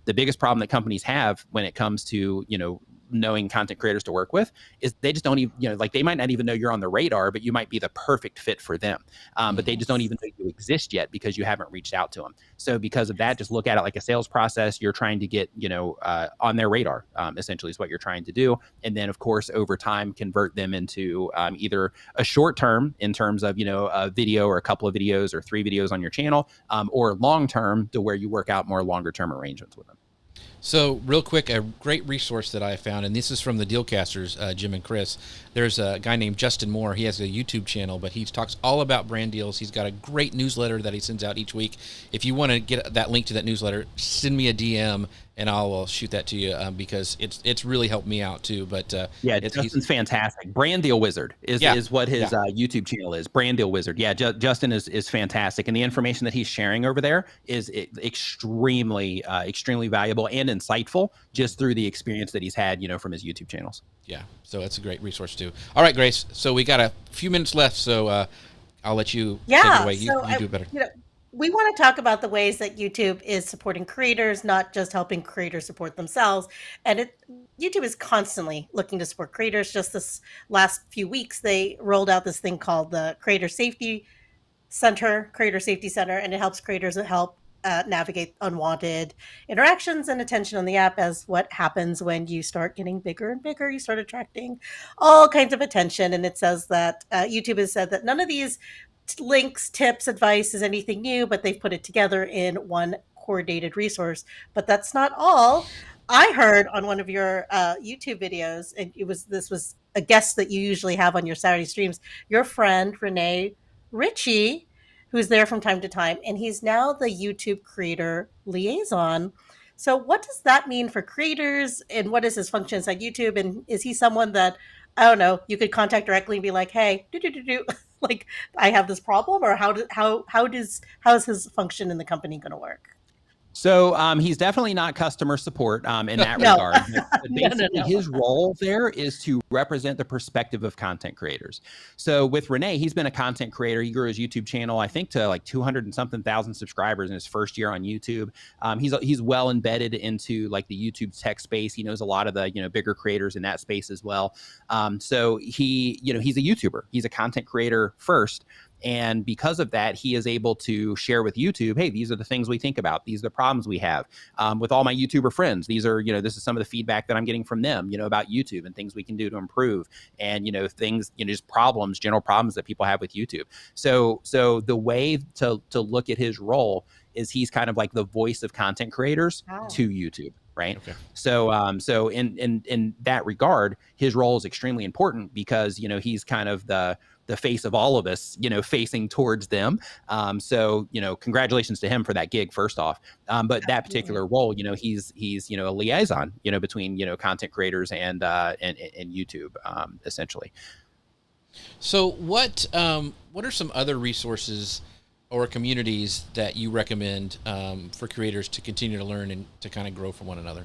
the biggest problem that companies have when it comes to, you know, knowing content creators to work with is they just don't even, you know, like they might not even know you're on the radar, but you might be the perfect fit for them. But they just don't even know you exist yet because you haven't reached out to them. So because of that, just look at it like a sales process. You're trying to get, you know, on their radar, essentially is what you're trying to do. And then of course, over time, convert them into either a short term in terms of, you know, a video or a couple of videos or 3 videos on your channel, or long term to where you work out more longer term arrangements with them. So real quick, a great resource that I found, and this is from the Dealcasters, Jim and Chris. There's a guy named Justin Moore. He has a YouTube channel, but he talks all about brand deals. He's got a great newsletter that he sends out each week. If you want to get that link to that newsletter, send me a DM, and I'll shoot that to you, because it's really helped me out too. But Justin's fantastic. Brand Deal Wizard is what his YouTube channel is. Brand Deal Wizard. Yeah, Justin is fantastic, and the information that he's sharing over there is extremely valuable and insightful, just through the experience that he's had, you know, from his YouTube channels. Yeah, so that's a great resource too. All right, Grace. So we got a few minutes left, so I'll let you take it away. You do it better. You know, we want to talk about the ways that YouTube is supporting creators, not just helping creators support themselves. And YouTube is constantly looking to support creators. Just this last few weeks, they rolled out this thing called the Creator Safety Center, and it helps creators navigate unwanted interactions and attention on the app. As what happens when you start getting bigger and bigger, you start attracting all kinds of attention. And it says that YouTube has said that none of these links, tips, advice is anything new, but they've put it together in one coordinated resource. But that's not all. I heard on one of your YouTube videos, and this was a guest that you usually have on your Saturday streams, your friend Renee Ritchie, who's there from time to time, and he's now the YouTube creator liaison. So what does that mean for creators, and what is his function inside YouTube? And is he someone that, I don't know, you could contact directly and be like, hey, like, I have this problem? Or how is his function in the company going to work? So he's definitely not customer support in that regard. But basically, his role there is to represent the perspective of content creators. So with Renee, he's been a content creator. He grew his YouTube channel, I think, to like 200 and something thousand subscribers in his first year on YouTube. He's well embedded into like the YouTube tech space. He knows a lot of the, you know, bigger creators in that space as well. So he's a YouTuber. He's a content creator first. And because of that, he is able to share with YouTube, hey, these are the things we think about. These are the problems we have with all my YouTuber friends. These are, you know, this is some of the feedback that I'm getting from them, you know, about YouTube and things we can do to improve, and, you know, things, you know, just problems, general problems that people have with YouTube. So the way to look at his role is he's kind of like the voice of content creators to YouTube. Right. Okay. So in that regard, his role is extremely important, because, you know, he's kind of the face of all of us, you know, facing towards them. So, you know, congratulations to him for that gig, first off. But that particular role, you know, he's, you know, a liaison, you know, between, you know, content creators and YouTube, essentially. So what are some other resources or communities that you recommend for creators to continue to learn and to kind of grow from one another?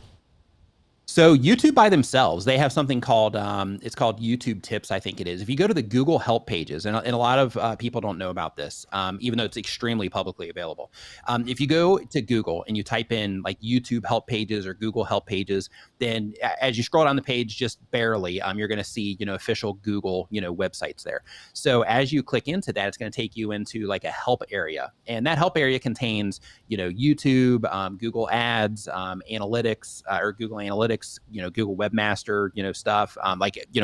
So YouTube by themselves, they have something called it's called YouTube Tips, I think it is. If you go to the Google Help pages, and a lot of people don't know about this, even though it's extremely publicly available. If you go to Google and you type in like YouTube Help pages or Google Help pages, then as you scroll down the page, just barely, you're going to see official Google websites there. So as you click into that, it's going to take you into like a help area, and that help area contains YouTube, Google Ads, analytics, or Google Analytics, Google Webmaster, stuff,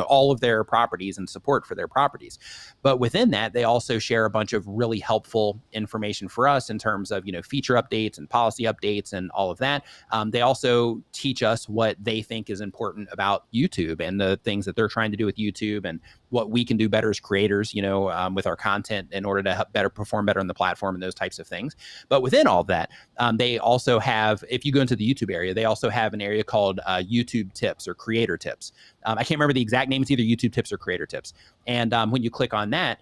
all of their properties and support for their properties. But within that, they also share a bunch of really helpful information for us in terms of, feature updates and policy updates and all of that. They also teach us what they think is important about YouTube and the things that they're trying to do with YouTube and what we can do better as creators, with our content in order to help perform better on the platform and those types of things. But within all of that, they also have, if you go into the YouTube area, they also have an area called YouTube Tips or Creator Tips. I can't remember the exact name. It's either YouTube Tips or Creator Tips. And when you click on that,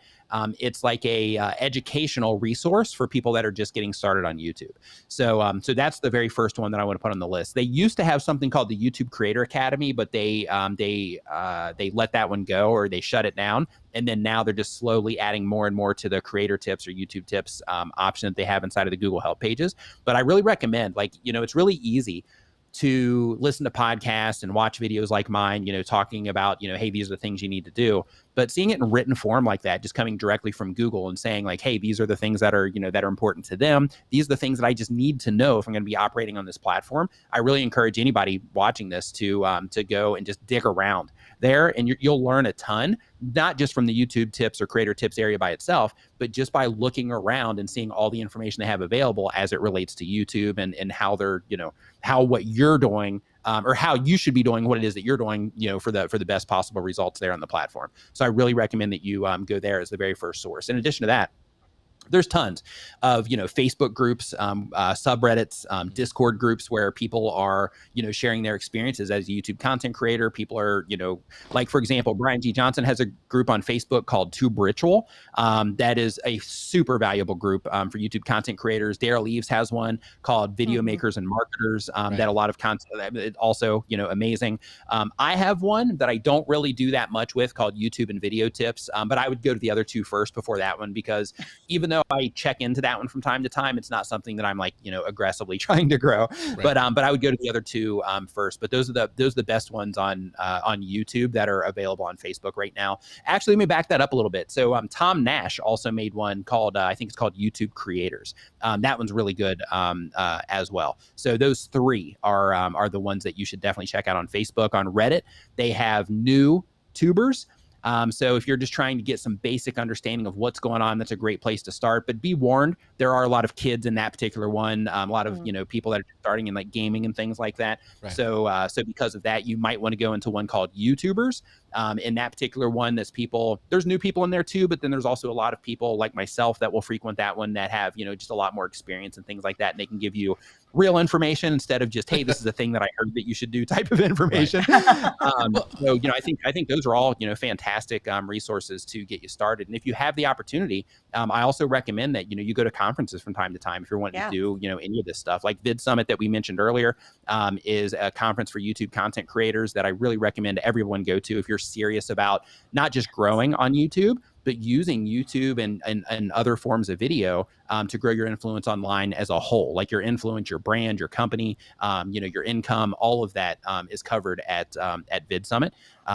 it's like a educational resource for people that are just getting started on YouTube. So that's the very first one that I want to put on the list. They used to have something called the YouTube Creator Academy, but they let that one go, or they shut it down. And then now they're just slowly adding more and more to the Creator Tips or YouTube Tips option that they have inside of the Google Help pages. But I really recommend, it's really easy to listen to podcasts and watch videos like mine, talking about, hey, these are the things you need to do. But seeing it in written form like that, just coming directly from Google and saying like, hey, these are the things that are, that are important to them. These are the things that I just need to know if I'm going to be operating on this platform. I really encourage anybody watching this to go and just dig around there, and you'll learn a ton, not just from the YouTube Tips or Creator Tips area by itself, but just by looking around and seeing all the information they have available as it relates to YouTube and how they're, how what you're doing, or how you should be doing what it is that you're doing, for the best possible results there on the platform. So I really recommend that you go there as the very first source. In addition to that, there's tons of, Facebook groups, subreddits, Discord groups where people are, sharing their experiences as a YouTube content creator. People are, like, for example, Brian G. Johnson has a group on Facebook called Tube Ritual. That is a super valuable group for YouTube content creators. Daryl Eves has one called Video Makers and Marketers that a lot of content, also, amazing. I have one that I don't really do that much with called YouTube and Video Tips, but I would go to the other two first before that one, because even though I check into that one from time to time, it's not something that I'm like, aggressively trying to grow. Right. But I would go to the other two first. But those are the best ones on YouTube that are available on Facebook right now. Actually, let me back that up a little bit. So Tom Nash also made one called I think it's called YouTube Creators. That one's really good as well. So those three are the ones that you should definitely check out on Facebook. On Reddit, they have new tubers. So if you're just trying to get some basic understanding of what's going on, that's a great place to start. But be warned, there are a lot of kids in that particular one, a lot of people that are starting in like gaming and things like that. Right. So because of that, you might want to go into one called YouTubers. In that particular one, there's new people in there too, but then there's also a lot of people like myself that will frequent that one that have just a lot more experience and things like that, and they can give you real information instead of just, hey, this is a thing that I heard that you should do type of information. Right. So I think those are all fantastic resources to get you started. And if you have the opportunity, I also recommend that you go to conferences from time to time if you're wanting to do any of this stuff. Like Vid Summit that we mentioned earlier is a conference for YouTube content creators that I really recommend everyone go to if you're serious about not just growing on YouTube, but using YouTube and other forms of video to grow your influence online as a whole, like your influence, your brand, your company, your income, all of that is covered at Vid Summit.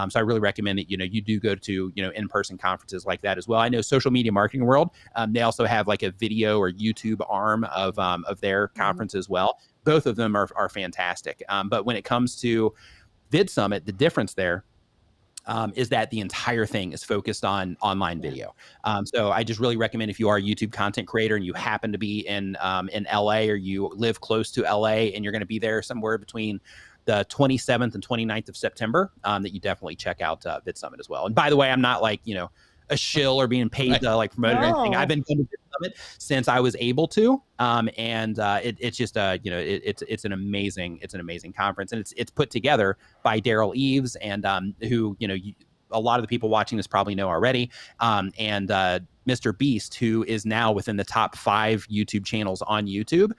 So I really recommend that you do go to in-person conferences like that as well. I know Social Media Marketing World, they also have like a video or YouTube arm of their conference as well. Both of them are fantastic. But when it comes to Vid Summit, the difference there is that the entire thing is focused on online video. So I just really recommend if you are a YouTube content creator and you happen to be in LA, or you live close to LA and you're going to be there somewhere between the 27th and 29th of September, that you definitely check out Vid Summit as well. And by the way, I'm not like, a shill or being paid to like promote anything. I've been going to Vid Summit since I was able to. It's just it's an amazing conference, and it's put together by Daryl Eves, and who a lot of the people watching this probably know already, and Mr. Beast, who is now within the top 5 YouTube channels on YouTube.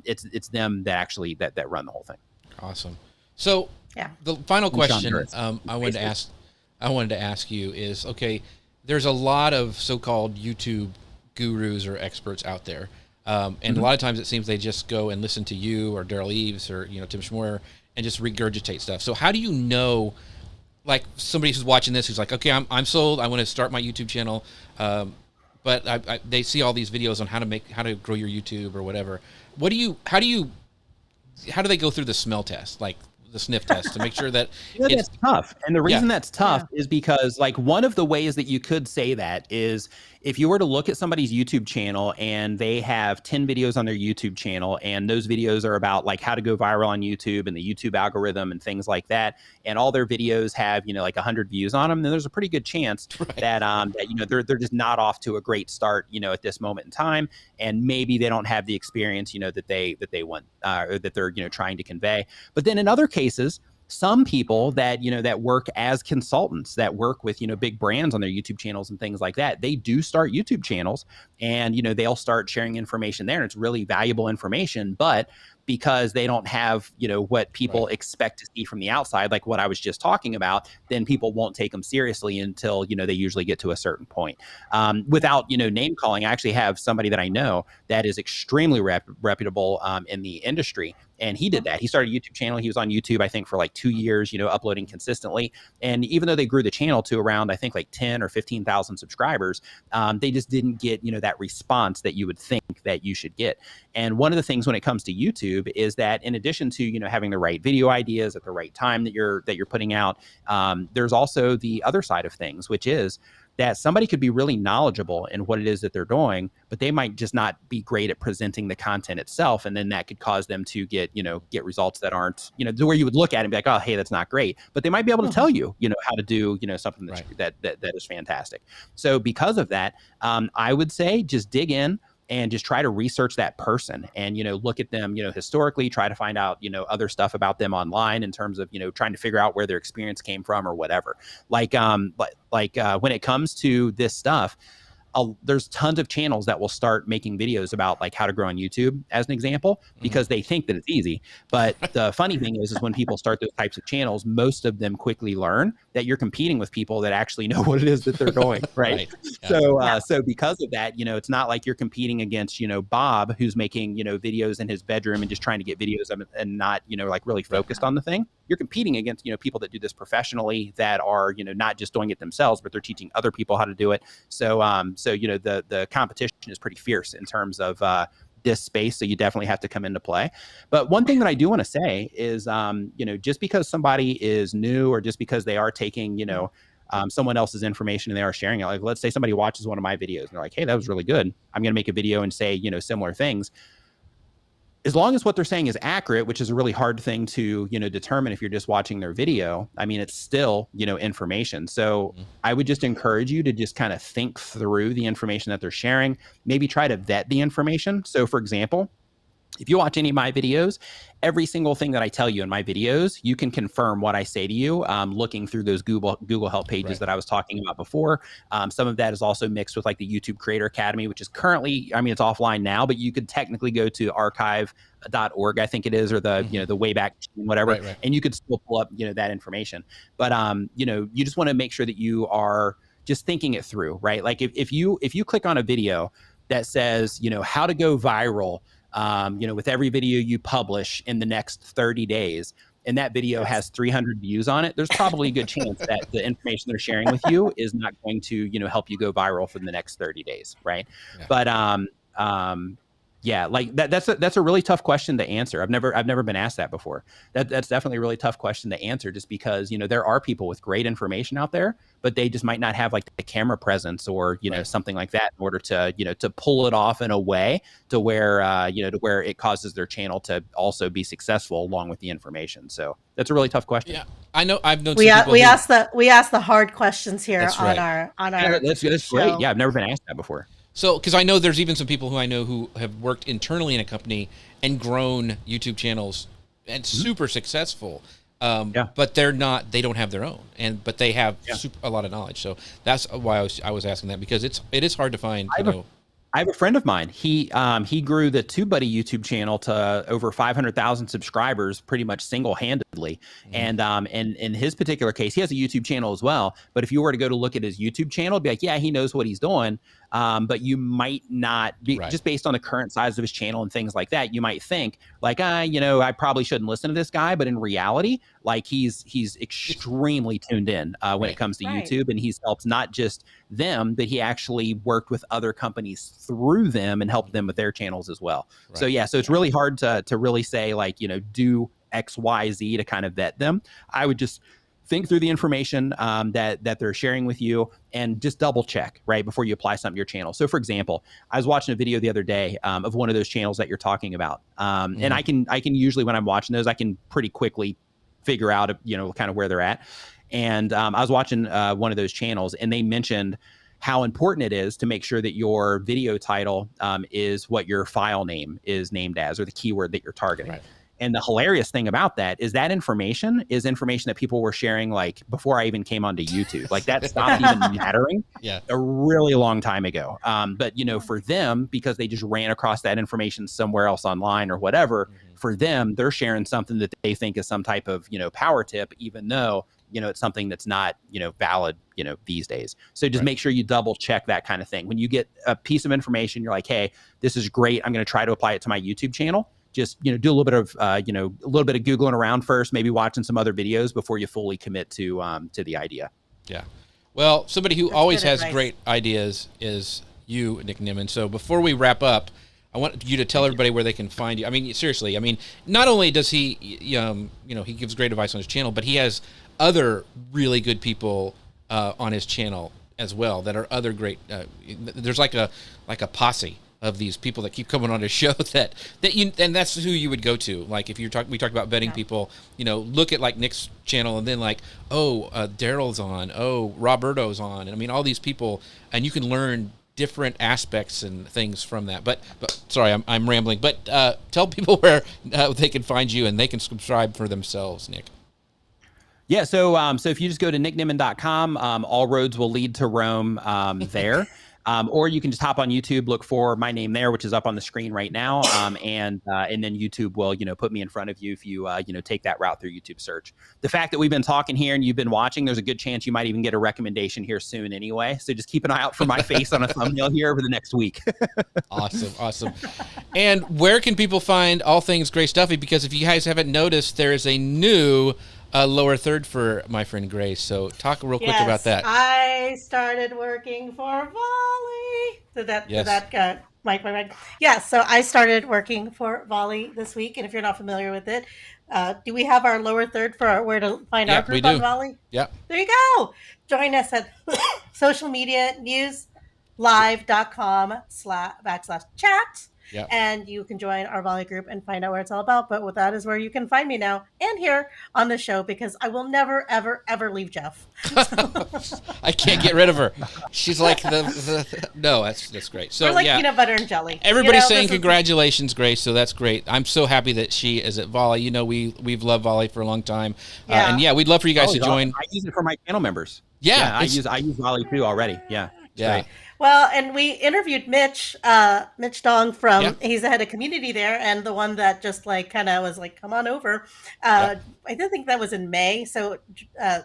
It's them that actually that run the whole thing. Awesome. So Yeah. The final question genres. I wanted to ask you is, okay, there's a lot of so-called YouTube gurus or experts out there. And a lot of times it seems they just go and listen to you or Daryl Eves or, Tim Schmoyer and just regurgitate stuff. So how do you know, like somebody who's watching this, who's like, okay, I'm sold. I want to start my YouTube channel. But they see all these videos on how to grow your YouTube or whatever. How do they go through the smell test? Like the sniff test to make sure that that's tough. And the reason that's tough is because like one of the ways that you could say that is if you were to look at somebody's YouTube channel and they have 10 videos on their YouTube channel and those videos are about like how to go viral on YouTube and the YouTube algorithm and things like that, and all their videos have, like 100 views on them, then there's a pretty good chance that they're just not off to a great start, at this moment in time. And maybe they don't have the experience, that they want or that they're, trying to convey. But then in other cases, some people that, that work as consultants that work with, big brands on their YouTube channels and things like that, they do start YouTube channels and, they'll start sharing information there and it's really valuable information. But because they don't have, what people expect to see from the outside, like what I was just talking about, then people won't take them seriously until, they usually get to a certain point. Without, name calling, I actually have somebody that I know that is extremely reputable in the industry. And he did that. He started a YouTube channel. He was on YouTube, I think, for like 2 years, uploading consistently. And even though they grew the channel to around, I think, like 10 or 15,000 subscribers, they just didn't get, that response that you would think that you should get. And one of the things when it comes to YouTube is that in addition to, having the right video ideas at the right time that you're putting out, there's also the other side of things, which is that somebody could be really knowledgeable in what it is that they're doing, but they might just not be great at presenting the content itself. And then that could cause them to get results that aren't, where you would look at it and be like, oh, hey, that's not great. But they might be able to tell you, how to do, something that is fantastic. So because of that, I would say just dig in and just try to research that person and, look at them, historically, try to find out, other stuff about them online in terms of, trying to figure out where their experience came from or whatever. Like when it comes to this stuff, there's tons of channels that will start making videos about like how to grow on YouTube as an example, because they think that it's easy. But the funny thing is when people start those types of channels, most of them quickly learn that you're competing with people that actually know what it is that they're doing. Right. Yeah. So because of that, it's not like you're competing against, Bob, who's making, videos in his bedroom and just trying to get videos of it and not, like really focused on the thing. You're competing against, people that do this professionally that are, not just doing it themselves, but they're teaching other people how to do it. So the competition is pretty fierce in terms of this space. So you definitely have to come into play. But one thing that I do want to say is, just because somebody is new or just because they are taking, someone else's information and they are sharing it, like let's say somebody watches one of my videos and they're like, hey, that was really good. I'm going to make a video and say, similar things. As long as what they're saying is accurate, which is a really hard thing to, determine if you're just watching their video, I mean, it's still, information. So I would just encourage you to just kind of think through the information that they're sharing, maybe try to vet the information. So for example, if you watch any of my videos, every single thing that I tell you in my videos, you can confirm what I say to you, looking through those Google Help pages that I was talking about before. Some of that is also mixed with like the YouTube Creator Academy, which is currently, it's offline now, but you could technically go to archive.org, I think it is, or the, the Wayback Machine, whatever, and you could still pull up, that information. But, you just want to make sure that you are just thinking it through, right? Like if you click on a video that says, how to go viral, with every video you publish in the next 30 days, and that video has 300 views on it, there's probably a good chance that the information they're sharing with you is not going to, help you go viral for the next 30 days. Right. Yeah. But, yeah, like that's a really tough question to answer. I've never been asked that before. That's definitely a really tough question to answer, just because, there are people with great information out there, but they just might not have like the camera presence or, something like that in order to, to pull it off in a way to where, to where it causes their channel to also be successful along with the information. So that's a really tough question. Yeah, I know. I've known we ask the hard questions here on our that's great. Yeah, I've never been asked that before. So, because I know there's even some people who I know who have worked internally in a company and grown YouTube channels and super successful, but they don't have their own, but they have a lot of knowledge. So that's why I was asking that, because it is hard to find. I have a friend of mine. He grew the TubeBuddy YouTube channel to over 500,000 subscribers pretty much single-handedly. And in his particular case, he has a YouTube channel as well. But if you were to go to look at his YouTube channel, it'd be like, yeah, he knows what he's doing. But you might not be just based on the current size of his channel and things like that. You might think like, I probably shouldn't listen to this guy. But in reality, like he's extremely tuned in when it comes to YouTube, and he's helped not just them, but he actually worked with other companies through them and helped them with their channels as well. So yeah, so it's really hard to really say like, do X, Y, Z to kind of vet them. I would just think through the information that they're sharing with you and just double check right before you apply something to your channel. So for example, I was watching a video the other day of one of those channels that you're talking about. And I can usually, when I'm watching those, I can pretty quickly figure out, kind of where they're at. And I was watching one of those channels, and they mentioned how important it is to make sure that your video title is what your file name is named as, or the keyword that you're targeting. And the hilarious thing about that is that information is information that people were sharing like before I even came onto YouTube. Like that stopped even mattering a really long time ago. But for them, because they just ran across that information somewhere else online or whatever, for them, they're sharing something that they think is some type of, power tip, even though, it's something that's not, valid, these days. So just make sure you double check that kind of thing. When you get a piece of information, you're like, hey, this is great. I'm going to try to apply it to my YouTube channel. Just, do a little bit of, a little bit of Googling around first, maybe watching some other videos before you fully commit to the idea. Yeah. Well, somebody who always has great ideas is you, Nick Nimmin. So before we wrap up, I want you to tell everybody where they can find you. I mean, seriously, not only does he, he gives great advice on his channel, but he has other really good people on his channel as well that are other great. There's like a posse of these people that keep coming on his show that you, and that's who you would go to. Like if we talked about vetting people, look at like Nick's channel and then like, Daryl's on, Roberto's on. And all these people, and you can learn different aspects and things from that. But sorry, I'm rambling, but tell people where they can find you and they can subscribe for themselves, Nick. Yeah. So if you just go to nicknimmin.com, all roads will lead to Rome there. Or you can just hop on YouTube, look for my name there, which is up on the screen right now. And then YouTube will, put me in front of you if you, take that route through YouTube search. The fact that we've been talking here and you've been watching, there's a good chance you might even get a recommendation here soon anyway. So just keep an eye out for my face on a thumbnail here over the next week. Awesome. And where can people find all things Gray Stuffy? Because if you guys haven't noticed, there is a new lower third for my friend Grace. So talk real quick about that. I started working for Volley. Did that Mike? Yeah, so I started working for Volley this week. And if you're not familiar with it, do we have our lower third for where to find our group on Volley? Yeah. There you go. Join us at social media news live.com/chat. Yep. And you can join our Volley group and find out what it's all about. But that is where you can find me now and here on the show, because I will never, ever, ever leave Jeff. I can't get rid of her. She's like no, that's great. So we're like peanut butter and jelly. Everybody's saying congratulations, Grace. So that's great. I'm so happy that she is at Volley. We've loved Volley for a long time. And we'd love for you guys to join. I use it for my channel members. Yeah, I use Volley too already. Yeah. Yeah. Well, and we interviewed Mitch Dong from, he's the head of community there, and the one that just like kind of was like, come on over. I didn't think that was in May. So, go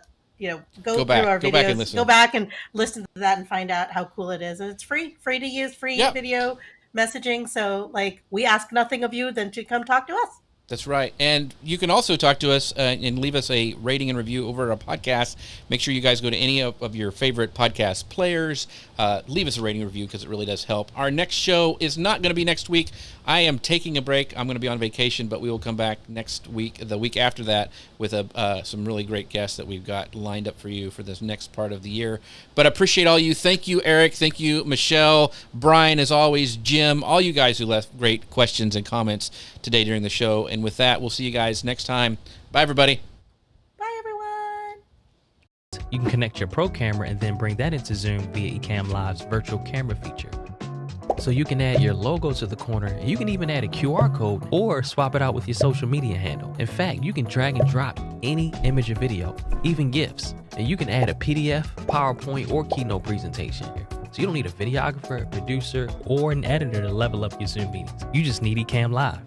back, through our videos, go back and listen to that and find out how cool it is. And it's free to use, video messaging. So like, we ask nothing of you than to come talk to us. That's right. And you can also talk to us and leave us a rating and review over our podcast. Make sure you guys go to any of your favorite podcast players. Leave us a rating and review because it really does help. Our next show is not going to be next week. I am taking a break. I'm going to be on vacation, but we will come back next week, the week after that, with some really great guests that we've got lined up for you for this next part of the year. But I appreciate all you. Thank you, Eric. Thank you, Michelle, Brian, as always, Jim, all you guys who left great questions and comments today during the show. And with that, we'll see you guys next time. Bye, everybody. Bye, everyone. You can connect your Pro camera and then bring that into Zoom via Ecamm Live's virtual camera feature. So you can add your logo to the corner, and you can even add a QR code or swap it out with your social media handle. In fact, you can drag and drop any image or video, even GIFs, and you can add a PDF, PowerPoint, or Keynote presentation. So you don't need a videographer, a producer, or an editor to level up your Zoom meetings. You just need Ecamm Live.